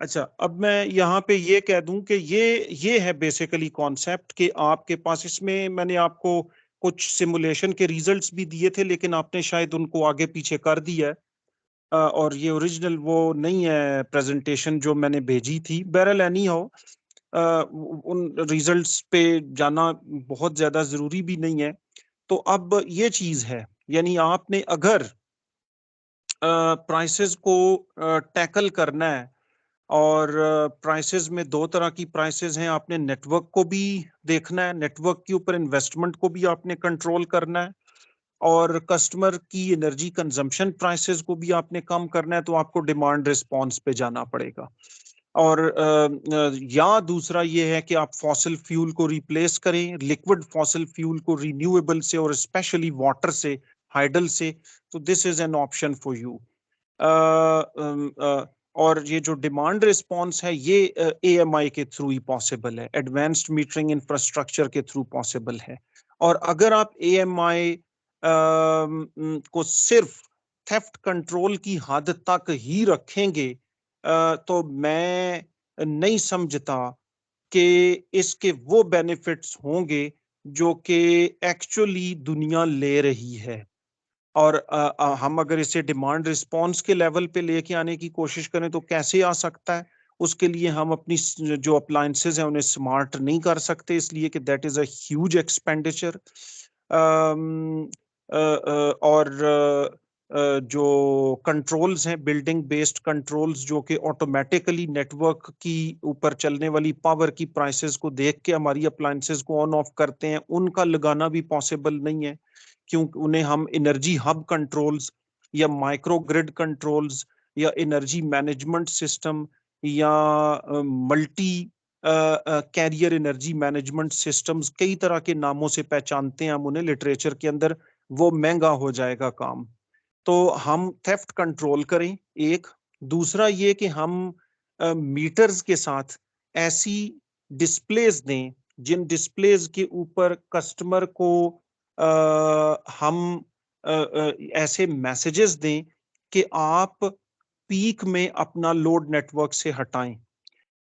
अच्छा, अब मैं यहाँ पे ये कह दूं कि ये है बेसिकली कॉन्सेप्ट कि आपके पास, इसमें मैंने आपको कुछ सिमुलेशन के रिजल्ट्स भी दिए थे, लेकिन आपने शायद उनको आगे पीछे कर दिया है। और ये ओरिजिनल वो नहीं है प्रेजेंटेशन जो मैंने भेजी थी। बहरहाल एनी हो, उन रिजल्ट्स पे जाना बहुत ज्यादा जरूरी भी नहीं है। तो अब ये चीज है, यानी आपने अगर प्राइसेस को टैकल करना है, और प्राइसेस में दो तरह की प्राइसेस हैं, आपने नेटवर्क को भी देखना है, नेटवर्क के ऊपर इन्वेस्टमेंट को भी आपने कंट्रोल करना है, और कस्टमर की एनर्जी कंजम्पशन प्राइसेस को भी आपने कम करना है, तो आपको डिमांड रिस्पांस पे जाना पड़ेगा। और या दूसरा ये है कि आप फॉसिल फ्यूल को रिप्लेस करें, लिक्विड फॉसिल फ्यूल को रिन्यूएबल से, और स्पेशली वाटर से, हाइडल से। तो this is an option for you. और ये जो डिमांड रिस्पांस है, ये AMI के थ्रू ही पॉसिबल है, एडवांस्ड मीटरिंग इंफ्रास्ट्रक्चर के थ्रू पॉसिबल है। और अगर आप AMI को सिर्फ थेफ्ट कंट्रोल की हद तक ही रखेंगे, तो मैं नहीं समझता कि इसके वो बेनिफिट्स होंगे जो कि एक्चुअली दुनिया ले रही है। और हम अगर इसे डिमांड रिस्पांस के लेवल पे लेके आने की कोशिश करें तो कैसे आ सकता है? उसके लिए हम अपनी जो अप्लायंसेस हैं उन्हें स्मार्ट नहीं कर सकते, इसलिए कि that is a huge expenditure. और जो कंट्रोल्स हैं, बिल्डिंग बेस्ड कंट्रोल्स, जो कि ऑटोमेटिकली नेटवर्क की ऊपर चलने वाली पावर की प्राइसेस को देख के हमारी अप्लायंसेस को ऑन ऑफ करते हैं, उनका लगाना भी पॉसिबल नहीं है, क्योंकि उन्हें हम एनर्जी हब कंट्रोल्स या माइक्रो ग्रिड कंट्रोल्स या एनर्जी मैनेजमेंट सिस्टम या multi carrier energy management systems, कई तरह के नामों से पहचानते हैं हम उन्हें लिटरेचर के अंदर। वो महंगा हो जाएगा काम। तो हम थेफ्ट कंट्रोल करें, एक। दूसरा ये कि हम मीटर्स के साथ ऐसी डिस्प्लेस दें, जिन डिस्प्लेस के ऊपर कस्टमर को हम ऐसे मैसेजेस दें कि आप पीक में अपना लोड नेटवर्क से हटाएं।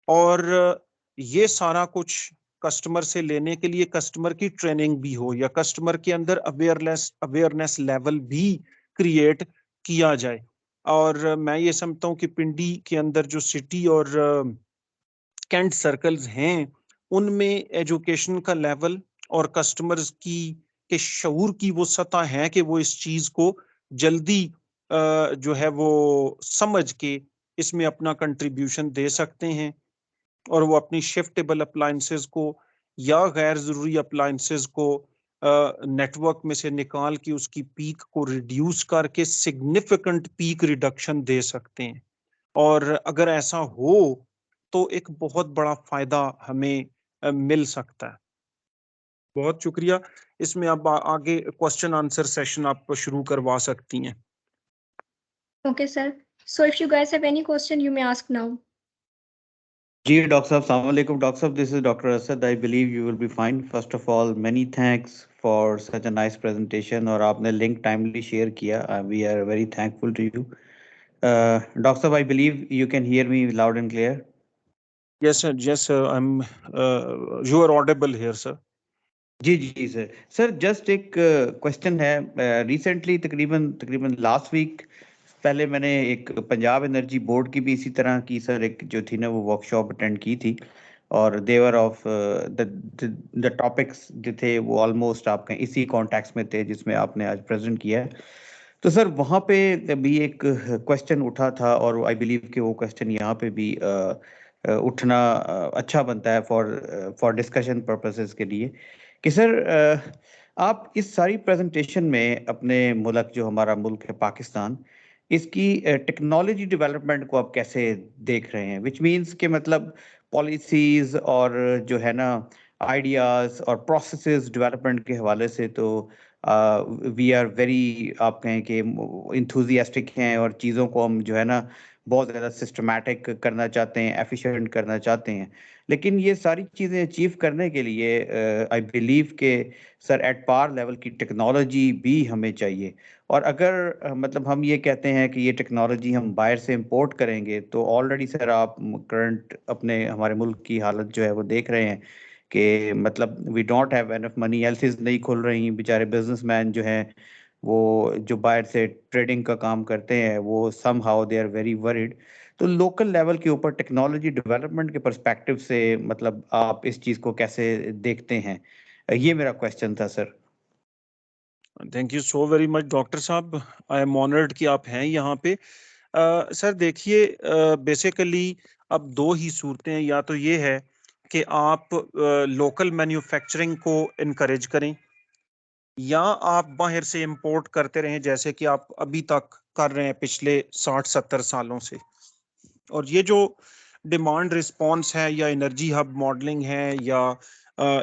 और ये सारा कुछ कस्टमर से लेने के लिए कस्टमर की ट्रेनिंग भी हो, या कस्टमर के अंदर अवेयरनेस लेवल भी क्रिएट किया जाए। और मैं ये समझता हूँ कि पिंडी के अंदर जो सिटी और कैंट सर्कल्स हैं, उनमें एजुकेशन का लेवल और कस्टमर्स की के शऊर की वो सतह है कि वो इस चीज को जल्दी जो है वो समझ के इसमें अपना कंट्रीब्यूशन दे सकते हैं, और वो अपनी शिफ्टेबल अप्लायंसेस को या गैर जरूरी अप्लायंसेस को नेटवर्क में से निकाल के उसकी पीक को रिड्यूस करके सिग्निफिकेंट पीक रिडक्शन दे सकते हैं। और अगर ऐसा हो तो एक बहुत बड़ा फायदा हमें मिल सकता है। बहुत शुक्रिया। इसमें अब आगे क्वेश्चन आंसर सेशन आप शुरू करवा सकती हैं। Okay, sir. So if you guys have any question, you may ask now. जी डॉक्टर साहब, अस्सलाम वालेकुम। डॉक्टर साहब, this is doctor Asad. I believe you will be fine. First of all many thanks for such a nice presentation, और आपने link timely share किया। We are very thankful to you. Doctor साहब, I believe you can hear me loud and clear. Yes sir, yes sir, I'm you are audible here sir. जी जी sir. Sir just एक question है, recently तकरीबन last week पहले मैंने एक Punjab energy board की भी इसी तरह की सर एक जो थी ना वो वर्कशॉप अटेंड की थी, और देवर ऑफ द टॉपिक्स जो थे वो ऑलमोस्ट आपके इसी कॉन्टेक्स्ट में थे जिसमें आपने आज प्रेजेंट किया है। तो सर वहाँ पे भी एक क्वेश्चन उठा था, और आई बिलीव कि वो क्वेश्चन यहाँ पे भी उठना अच्छा बनता है फॉर डिस्कशन पर्पसेस के लिए, कि सर आप इस सारी प्रेजेंटेशन में अपने मुल्क जो हमारा मुल्क है पाकिस्तान, इसकी टेक्नोलॉजी डेवलपमेंट को आप कैसे देख रहे हैं, विच मीन्स के मतलब पॉलिसीज और जो है ना आइडियाज और प्रोसेसेस डेवलपमेंट के हवाले से तो वी आर वेरी, आप कहें कि इंथुजियास्टिक हैं, और चीज़ों को हम जो है ना बहुत ज़्यादा सिस्टमैटिक करना चाहते हैं, एफिशिएंट करना चाहते हैं। लेकिन ये सारी चीज़ें अचीव करने के लिए आई बिलीव के सर एट पार लेवल की टेक्नोलॉजी भी हमें चाहिए। और अगर मतलब हम ये कहते हैं कि ये टेक्नोलॉजी हम बाहर से इंपोर्ट करेंगे, तो ऑलरेडी सर आप करंट अपने हमारे मुल्क की हालत जो है वो देख रहे हैं कि मतलब we don't have enough money, एल्सिस नहीं खुल रही, बेचारे बिजनेसमैन जो हैं वो जो बाहर से ट्रेडिंग का काम करते हैं वो somehow they are very worried. तो लोकल लेवल के ऊपर टेक्नोलॉजी डेवलपमेंट के पर्सपेक्टिव से मतलब आप इस चीज़ को कैसे देखते हैं, ये मेरा क्वेश्चन था sir. Thank you so very much doctor साहब, आई एम ऑनर्ड कि आप हैं यहाँ पे। सर देखिए, बेसिकली अब दो ही सूरतें हैं, या तो ये है कि आप लोकल मैन्युफैक्चरिंग को इनकरेज करें, या आप बाहर से इंपोर्ट करते रहें जैसे कि आप अभी तक कर रहे हैं पिछले 60-70 सालों से। और ये जो डिमांड रिस्पॉन्स है, या एनर्जी हब मॉडलिंग है, या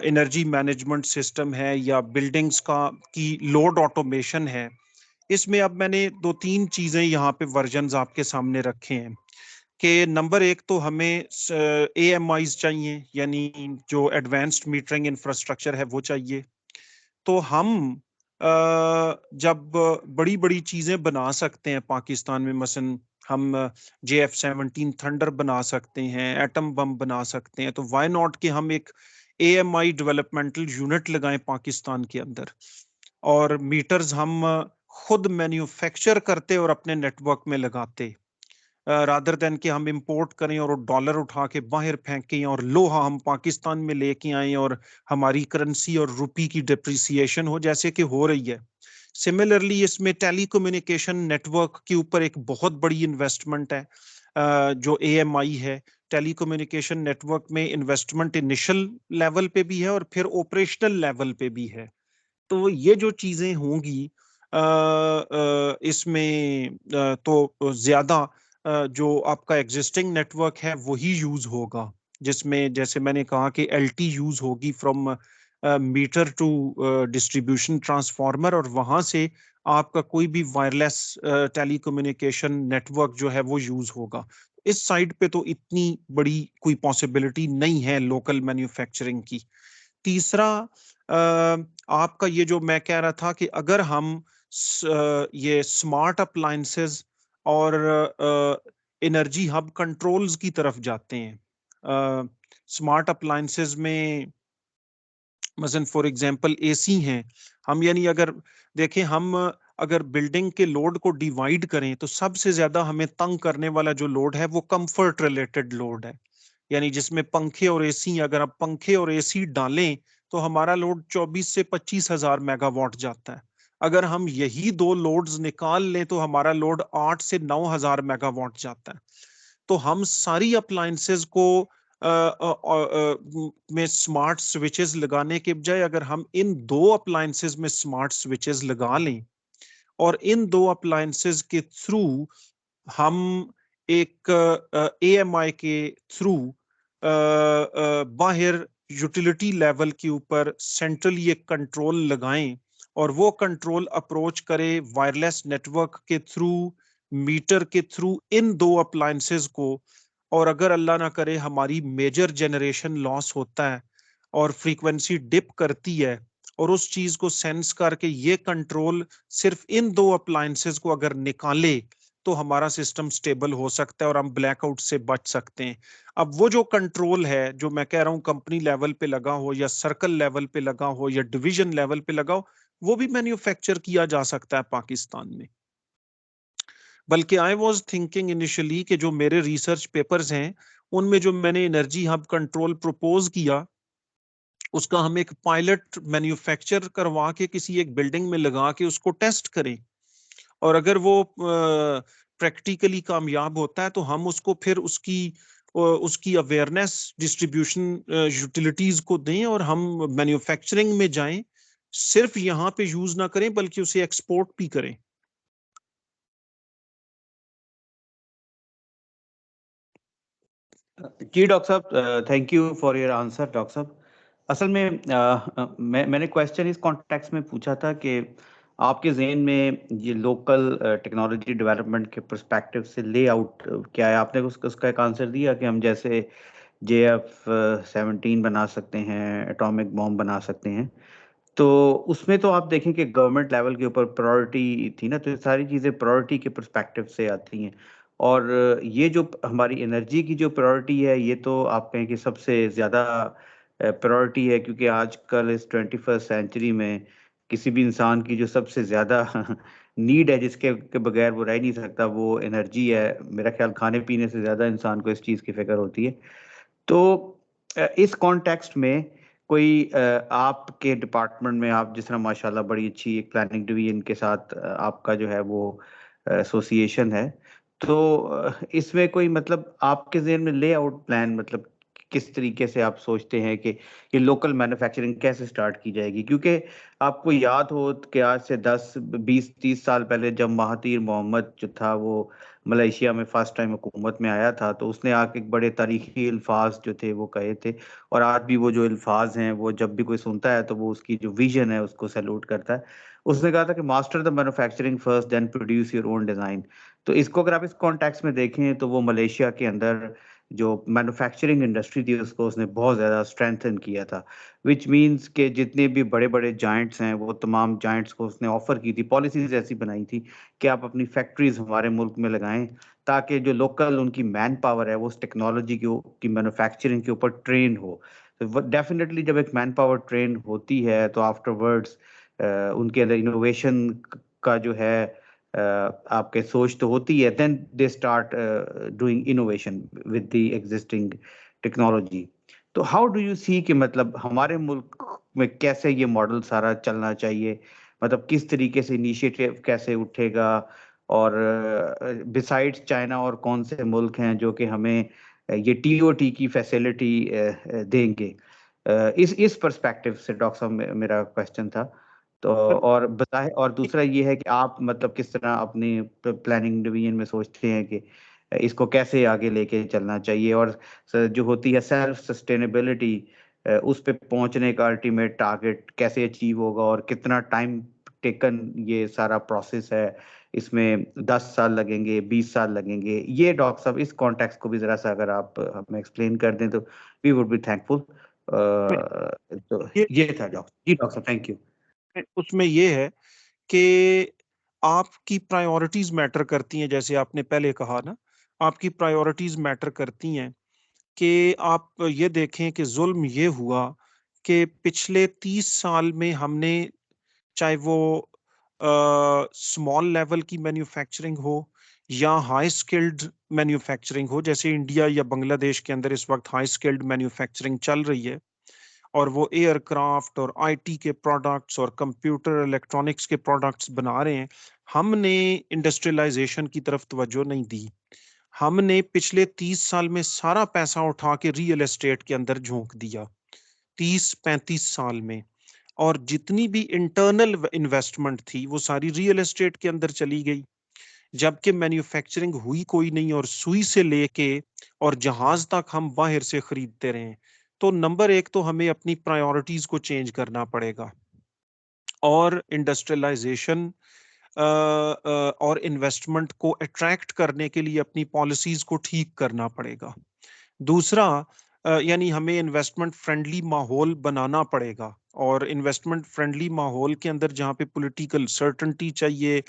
एनर्जी मैनेजमेंट सिस्टम है, या बिल्डिंग्स का की लोड ऑटोमेशन है, इसमें अब मैंने 2-3 चीजें यहाँ पे वर्जन्स आपके सामने रखे हैं कि नंबर एक तो हमें AMIs चाहिए, यानी जो एडवांस्ड मीटरिंग इंफ्रास्ट्रक्चर है वो चाहिए। तो हम जब बड़ी बड़ी चीजें बना सकते हैं पाकिस्तान में, मसलन हम JF-17 थंडर बना सकते हैं, एटम बम बना सकते हैं, तो व्हाई नॉट कि हम एक AMI डेवलपमेंटल यूनिट लगाएं पाकिस्तान के अंदर, और मीटर्स हम खुद मैन्युफैक्चर करते और अपने नेटवर्क में लगाते, रादर देन कि हम इंपोर्ट करें और डॉलर उठा के बाहर फेंकें और लोहा हम पाकिस्तान में लेके आए और हमारी करेंसी और रुपी की डिप्रिसिएशन हो जैसे कि हो रही है। सिमिलरली इसमें टेलीकम्युनिकेशन नेटवर्क के ऊपर एक बहुत बड़ी इन्वेस्टमेंट है, जो AMI है। टेलीकम्युनिकेशन नेटवर्क में इन्वेस्टमेंट इनिशियल लेवल पे भी है और फिर ऑपरेशनल लेवल पे भी है। तो ये जो चीजें होंगी इसमें तो ज्यादा जो आपका एग्जिस्टिंग नेटवर्क है वही यूज होगा, जिसमें जैसे मैंने कहा कि LT यूज होगी from meter to distribution transformer, और वहां से आपका कोई भी वायरलेस टेलीकम्युनिकेशन नेटवर्क जो है वो यूज होगा। इस साइड पे तो इतनी बड़ी कोई पॉसिबिलिटी नहीं है लोकल मैन्युफैक्चरिंग की। तीसरा, आपका ये जो मैं कह रहा था कि अगर हम ये स्मार्ट अप्लायंसेस और एनर्जी हब कंट्रोल्स की तरफ जाते हैं, स्मार्ट अप्लायंसेस में मसलन फॉर एग्जांपल AC हैं, हम यानी अगर देखें, हम अगर बिल्डिंग के लोड को डिवाइड करें तो सबसे ज्यादा हमें तंग करने वाला जो लोड है वो कंफर्ट रिलेटेड लोड है, यानी जिसमें पंखे और AC, अगर आप पंखे और AC डालें तो हमारा लोड 24 से 25 हजार मेगावाट जाता है। अगर हम यही दो लोड्स निकाल लें तो हमारा लोड 8 से 9 हजार मेगावाट जाता है। तो हम सारी अप्लायंसेस को में स्मार्ट स्विचेस लगाने के बजाय अगर हम इन दो अप्लायंसेस में स्मार्ट स्विचेस लगा लें और इन दो अप्लायंसेस के थ्रू हम एक AMI के थ्रू बाहर यूटिलिटी लेवल के ऊपर सेंट्रली एक कंट्रोल लगाएं और वो कंट्रोल अप्रोच करे वायरलेस नेटवर्क के थ्रू, मीटर के थ्रू इन दो अप्लायंसेस को, और अगर अल्लाह ना करे हमारी मेजर जनरेशन लॉस होता है और फ्रीक्वेंसी डिप करती है, और उस चीज को सेंस करके ये कंट्रोल सिर्फ इन दो अप्लायंसेस को अगर निकाले तो हमारा सिस्टम स्टेबल हो सकता है और हम ब्लैकआउट से बच सकते हैं। अब वो जो कंट्रोल है, जो मैं कह रहा हूँ कंपनी लेवल पे लगा हो या सर्कल लेवल पे लगा हो या डिवीजन लेवल पे लगा हो, वो भी मैन्युफैक्चर किया जा सकता है पाकिस्तान में। बल्कि आई वाज थिंकिंग इनिशियली कि जो मेरे रिसर्च पेपर्स हैं उनमें जो मैंने एनर्जी हब कंट्रोल प्रपोज किया, उसका हम एक पायलट मैन्युफैक्चर करवा के किसी एक बिल्डिंग में लगा के उसको टेस्ट करें, और अगर वो प्रैक्टिकली कामयाब होता है तो हम उसको फिर उसकी अवेयरनेस डिस्ट्रीब्यूशन यूटिलिटीज को दें और हम मैन्युफैक्चरिंग में जाएं, सिर्फ यहाँ पे यूज ना करें बल्कि उसे एक्सपोर्ट भी करें। जी डॉक्टर साहब, thank you for your answer. Doctor साहब, असल में मैंने क्वेश्चन इस कॉन्टेक्स्ट में पूछा था कि आपके जहन में ये लोकल टेक्नोलॉजी डेवलपमेंट के पर्सपेक्टिव से लेआउट क्या है? आपने उसका एक आंसर दिया कि हम जैसे JF-17 बना सकते हैं, एटॉमिक बॉम्ब बना सकते हैं। तो उसमें तो आप देखें कि गवर्नमेंट लेवल के ऊपर प्रायोरिटी थी ना, तो ये सारी चीज़ें प्रायोरिटी के पर्सपेक्टिव से आती हैं। और ये जो हमारी एनर्जी की जो प्रायोरिटी है, ये तो आप कहें कि सबसे ज़्यादा प्रायोरिटी है, क्योंकि आजकल इस 21st सेंचुरी में किसी भी इंसान की जो सबसे ज़्यादा नीड है, जिसके के बगैर वो रह नहीं सकता, वो एनर्जी है। मेरा ख्याल खाने पीने से ज़्यादा इंसान को इस चीज़ की फ़िक्र होती है। तो इस कॉन्टेक्स्ट में कोई आपके डिपार्टमेंट में, आप जिस तरह माशाल्लाह बड़ी अच्छी एक प्लानिंग डिवीजन के साथ आपका जो है वो एसोसिएशन है, तो इसमें कोई मतलब आपके ज़हन में लेआउट प्लान, मतलब किस तरीके से आप सोचते हैं कि ये लोकल मैन्युफैक्चरिंग कैसे स्टार्ट की जाएगी? क्योंकि आपको याद हो कि आज से 10, 20, 30 साल पहले जब महातीर मोहम्मद जो था वो मलेशिया में फर्स्ट टाइम हुकूमत में आया था, तो उसने आके एक बड़े तारीखी अल्फाज जो थे वो कहे थे, और आज भी वो जो अल्फाज हैं वो जब भी कोई सुनता है तो वो उसकी जो विजन है उसको सैल्यूट करता है। उसने कहा था कि master the manufacturing first, then produce your own design. तो इसको अगर आप इस कॉन्टेक्स्ट में देखें तो वो मलेशिया के अंदर जो मैन्युफैक्चरिंग इंडस्ट्री थी उसको उसने बहुत ज़्यादा स्ट्रेंथन किया था, विच मीन्स के जितने भी बड़े बड़े जाइंट्स हैं वो तमाम जाइंट्स को उसने ऑफर की थी, पॉलिसीज ऐसी बनाई थी कि आप अपनी फैक्ट्रीज हमारे मुल्क में लगाएं, ताकि जो लोकल उनकी मैन पावर है वो उस टेक्नोलॉजी की मैन्युफैक्चरिंग के ऊपर ट्रेन हो। तो डेफिनेटली जब एक मैन पावर ट्रेन होती है तो आफ्टरवर्ड्स उनके अंदर इनोवेशन का जो है आपके सोच तो होती है, then they start doing innovation with the existing technology. तो हाउ डू यू सी कि मतलब हमारे मुल्क में कैसे ये मॉडल सारा चलना चाहिए, मतलब किस तरीके से इनिशिएटिव कैसे उठेगा, और बिसाइड्स चाइना और कौन से मुल्क हैं जो कि हमें ये TOT की फैसिलिटी देंगे? इस पर्सपेक्टिव से डॉक्टर साहब मेरा क्वेश्चन था। तो और बताएं, और दूसरा ये है कि आप मतलब किस तरह अपनी प्लानिंग डिवीजन में सोचते हैं कि इसको कैसे आगे लेके चलना चाहिए, और जो होती है सेल्फ सस्टेनेबिलिटी, उस पे पहुंचने का अल्टीमेट टारगेट कैसे अचीव होगा, और कितना टाइम टेकन ये सारा प्रोसेस है, इसमें 10 साल लगेंगे, 20 साल लगेंगे? ये डॉक्टर साहब इस कॉन्टेक्स्ट को भी जरा सा अगर आप हमें एक्सप्लेन कर दें तो वी वुड बी थैंकफुल। तो ये ये था डॉक्टर जी। डॉक्टर साहब थैंक यू। उसमें ये है कि आपकी प्रायोरिटीज मैटर करती हैं, जैसे आपने पहले कहा ना, आपकी प्रायोरिटीज मैटर करती हैं कि आप ये देखें कि जुल्म ये हुआ कि पिछले 30 साल में हमने, चाहे वो स्मॉल लेवल की मैन्युफैक्चरिंग हो या हाई स्किल्ड मैन्युफैक्चरिंग हो, जैसे इंडिया या बांग्लादेश के अंदर इस वक्त हाई स्किल्ड मैन्युफैक्चरिंग चल रही है, और वो एयरक्राफ्ट और IT के प्रोडक्ट्स और कंप्यूटर इलेक्ट्रॉनिक्स के प्रोडक्ट्स बना रहे हैं, हमने इंडस्ट्रियलाइजेशन की तरफ तवज्जो नहीं दी। हमने पिछले 30 साल में सारा पैसा उठा के रियल एस्टेट के अंदर झोंक दिया, 30-35 साल में, और जितनी भी इंटरनल इन्वेस्टमेंट थी वो सारी रियल एस्टेट के अंदर चली गई, जबकि मैन्युफैक्चरिंग हुई कोई नहीं, और सुई से लेके और जहाज तक हम बाहर से खरीदते रहे। तो नंबर एक तो हमें अपनी प्रायोरिटीज को चेंज करना पड़ेगा, और इंडस्ट्रियलाइजेशन और इन्वेस्टमेंट को अट्रैक्ट करने के लिए अपनी पॉलिसीज को ठीक करना पड़ेगा। दूसरा, यानी हमें इन्वेस्टमेंट फ्रेंडली माहौल बनाना पड़ेगा, और इन्वेस्टमेंट फ्रेंडली माहौल के अंदर जहाँ पे पॉलिटिकल सर्टेनिटी चाहिए,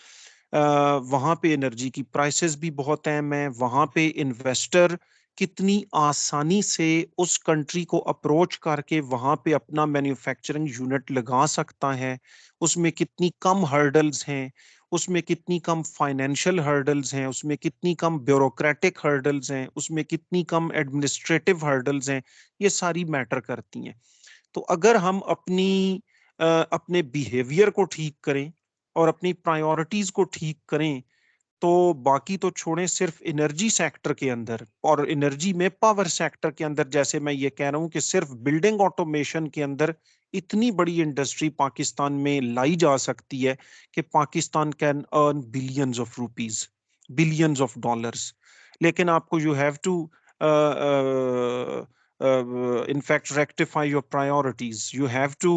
वहाँ पे एनर्जी की प्राइसेस भी बहुत अहम है, वहाँ पे इन्वेस्टर कितनी आसानी से उस कंट्री को अप्रोच करके वहाँ पे अपना मैन्युफैक्चरिंग यूनिट लगा सकता है, उसमें कितनी कम हर्डल्स हैं, उसमें कितनी कम फाइनेंशियल हर्डल्स हैं, उसमें कितनी कम ब्यूरोक्रेटिक हर्डल्स हैं, उसमें कितनी कम एडमिनिस्ट्रेटिव हर्डल्स हैं, ये सारी मैटर करती हैं। तो अगर हम अपने बिहेवियर को ठीक करें और अपनी प्रायोरिटीज को ठीक करें, तो बाकी तो छोड़ें, सिर्फ एनर्जी सेक्टर के अंदर और एनर्जी में पावर सेक्टर के अंदर, जैसे मैं ये कह रहा हूं कि सिर्फ बिल्डिंग ऑटोमेशन के अंदर इतनी बड़ी इंडस्ट्री पाकिस्तान में लाई जा सकती है कि Pakistan can earn billions of rupees, billions of dollars. लेकिन आपको you have to in fact rectify your priorities, you have to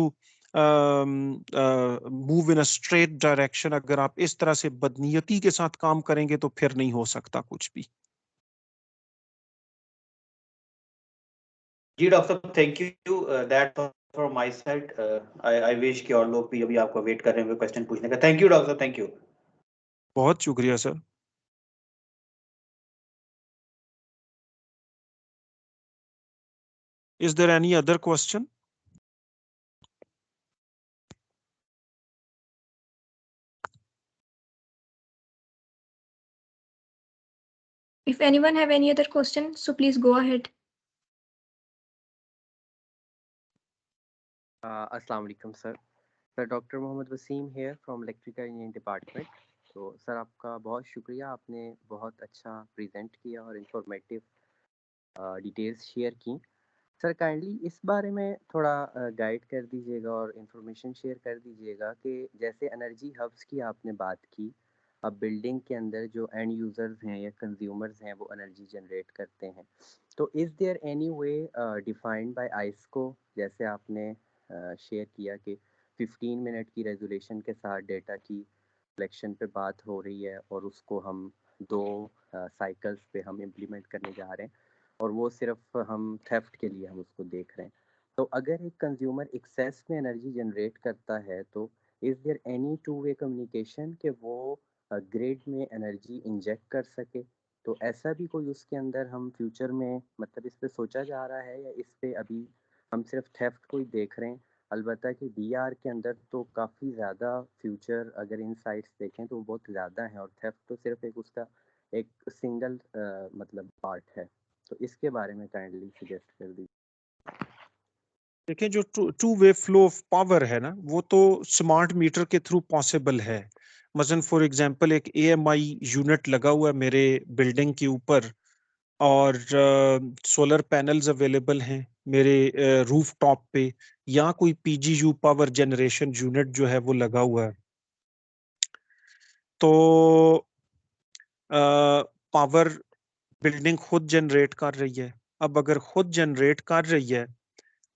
move in a straight direction. अगर आप इस तरह से बदनीयती के साथ काम करेंगे तो फिर नहीं हो सकता कुछ भी। जी डॉक्टर साहब, thank you, that from my side. I wish कि और लोग भी अभी आपका वेट कर रहे हैं क्वेश्चन पूछने का। थैंक यू डॉक्टर साहब, थैंक यू। बहुत शुक्रिया sir. Is there any other question? If anyone have any other question, so please go ahead. Assalamu alaikum sir. Sir, Dr. Mohammed Wasim here from Electrical Engineering Department. तो sir आपका बहुत शुक्रिया, आपने बहुत अच्छा present किया और इंफॉर्मेटिव डिटेल्स शेयर की। सर काइंडली इस बारे में थोड़ा गाइड कर दीजिएगा और इन्फॉर्मेशन शेयर कर दीजिएगा कि जैसे एनर्जी हब्स की आपने बात की, अब बिल्डिंग के अंदर जो एंड यूज़र्स हैं या कंज्यूमर्स हैं वो एनर्जी जनरेट करते हैं, तो is there any way defined by ISCO, जैसे आपने शेयर किया कि 15 मिनट की रेजोल्यूशन के साथ डेटा की कलेक्शन पे बात हो रही है और उसको हम 2 साइकिल्स पे हम इम्प्लीमेंट करने जा रहे हैं और वो सिर्फ हम थेफ्ट के लिए हम उसको देख रहे हैं। तो अगर एक कंज्यूमर एक्सेस में एनर्जी जनरेट करता है तो is there any two way communication कि वो ग्रिड में एनर्जी इंजेक्ट कर सके? तो ऐसा भी कोई उसके अंदर हम फ्यूचर में मतलब इस पे सोचा जा रहा है या इस पे अभी हम सिर्फ थेफ्ट को ही देख रहे हैं? अलबत्ता कि डीआर के अंदर तो काफ़ी ज़्यादा फ्यूचर अगर इनसाइट्स देखें तो बहुत ज़्यादा है और थेफ्ट तो सिर्फ एक उसका एक सिंगल मतलब पार्ट है। तो इसके बारे में काइंडली सजेस्ट कर दीजिए। देखिए, जो two way flow of power है ना, वो तो स्मार्ट मीटर के थ्रू पॉसिबल है। मसलन फॉर एग्जांपल एक एएमआई यूनिट लगा हुआ है मेरे बिल्डिंग के ऊपर और सोलर पैनल्स अवेलेबल हैं मेरे रूफ टॉप पे, या कोई पीजीयू पावर जनरेशन यूनिट जो है वो लगा हुआ है, तो पावर बिल्डिंग खुद जनरेट कर रही है। अब अगर खुद जनरेट कर रही है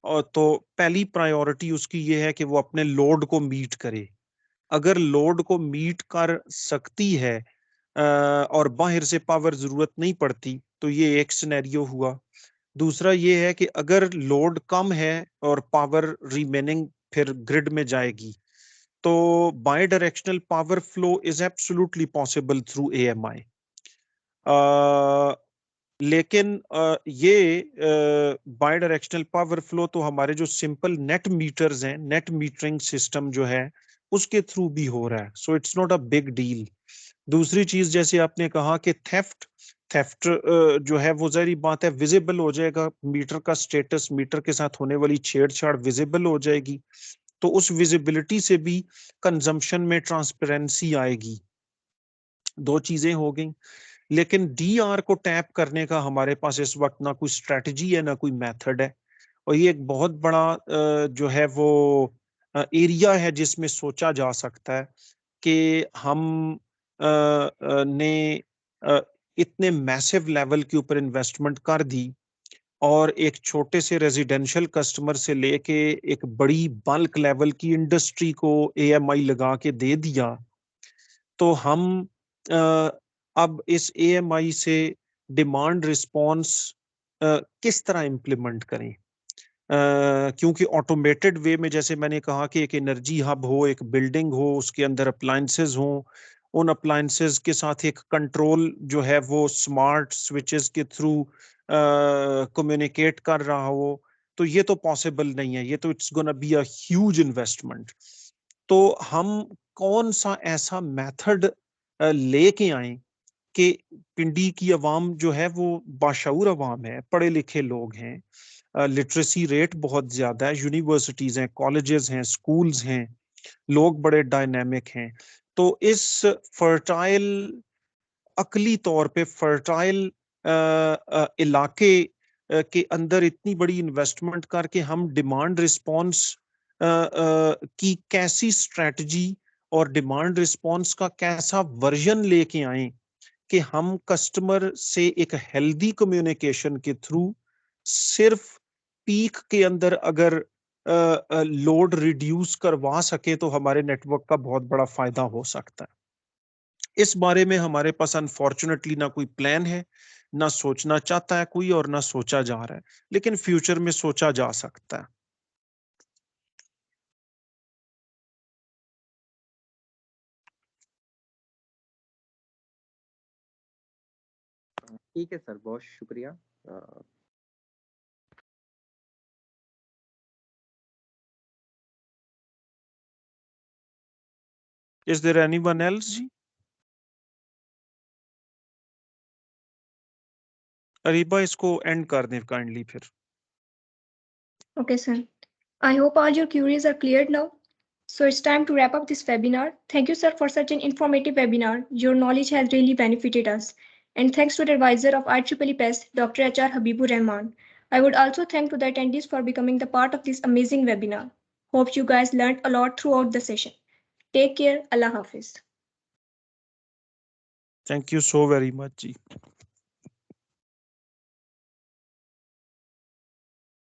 और तो पहली प्रायोरिटी उसकी ये है कि वो अपने लोड को मीट करे। अगर लोड को मीट कर सकती है और बाहर से पावर जरूरत नहीं पड़ती, तो ये एक सिनेरियो हुआ। दूसरा ये है कि अगर लोड कम है और पावर रिमेनिंग फिर ग्रिड में जाएगी, तो by directional power flow is absolutely possible through AMI. लेकिन ये बाई डायरेक्शनल पावर फ्लो तो हमारे जो सिंपल नेट मीटर्स हैं, नेट मीटरिंग सिस्टम जो है उसके थ्रू भी हो रहा है, so it's not a big deal. दूसरी चीज, जैसे आपने कहा कि थेफ्ट थेफ्ट जो है वो जाहिर बात है विजिबल हो जाएगा, मीटर का स्टेटस, मीटर के साथ होने वाली छेड़छाड़ विजिबल हो जाएगी, तो उस विजिबिलिटी से भी कंजम्पशन में ट्रांसपेरेंसी आएगी। दो चीजें हो गई। लेकिन डीआर को टैप करने का हमारे पास इस वक्त ना कोई स्ट्रेटजी है ना कोई मेथड है, और ये एक बहुत बड़ा जो है वो एरिया है जिसमें सोचा जा सकता है कि हम ने इतने मैसिव लेवल के ऊपर इन्वेस्टमेंट कर दी और एक छोटे से रेजिडेंशियल कस्टमर से लेके एक बड़ी बल्क लेवल की इंडस्ट्री को एएमआई लगा के दे दिया, तो हम अब इस एएमआई से डिमांड रिस्पॉन्स किस तरह इम्प्लीमेंट करें? क्योंकि ऑटोमेटेड वे में, जैसे मैंने कहा कि एक एनर्जी हब हो, एक बिल्डिंग हो, उसके अंदर अप्लायंसेस हो, उन अप्लायंसेस के साथ एक कंट्रोल जो है वो स्मार्ट स्विचेस के थ्रू कम्युनिकेट कर रहा हो, तो ये तो पॉसिबल नहीं है, ये तो it's gonna be a huge investment. तो हम कौन सा ऐसा मेथड लेके आए कि पिंडी की अवाम जो है वो बाशऊर अवाम है, पढ़े लिखे लोग हैं, लिटरेसी रेट बहुत ज्यादा है, यूनिवर्सिटीज हैं, कॉलेजेस हैं, स्कूल्स हैं, लोग बड़े डायनेमिक हैं। तो इस फर्टाइल, अकली तौर पे फर्टाइल इलाके के अंदर इतनी बड़ी इन्वेस्टमेंट करके हम डिमांड रिस्पॉन्स की कैसी स्ट्रेटजी और डिमांड रिस्पॉन्स का कैसा वर्जन लेके आए कि हम कस्टमर से एक हेल्दी कम्युनिकेशन के थ्रू सिर्फ पीक के अंदर अगर लोड रिड्यूस करवा सके तो हमारे नेटवर्क का बहुत बड़ा फायदा हो सकता है। इस बारे में हमारे पास अनफॉर्चुनेटली ना कोई प्लान है, ना सोचना चाहता है कोई, और ना सोचा जा रहा है, लेकिन फ्यूचर में सोचा जा सकता है। ठीक है सर, बहुत शुक्रिया। Is there anyone else जी? अरीबा इसको एंड कर दें काइंडली फिर। Okay, sir. I hope all your queries are cleared now. So it's time to wrap up this webinar. Thank you, sir, for such an informative webinar. Your knowledge has really benefited us. And thanks to the advisor of IEEE PES, Dr. H.R. Habibur Rahman. I would also thank to the attendees for becoming the part of this amazing webinar. Hope you guys learned a lot throughout the session. Take care. Allah Hafiz. Thank you so very much ji.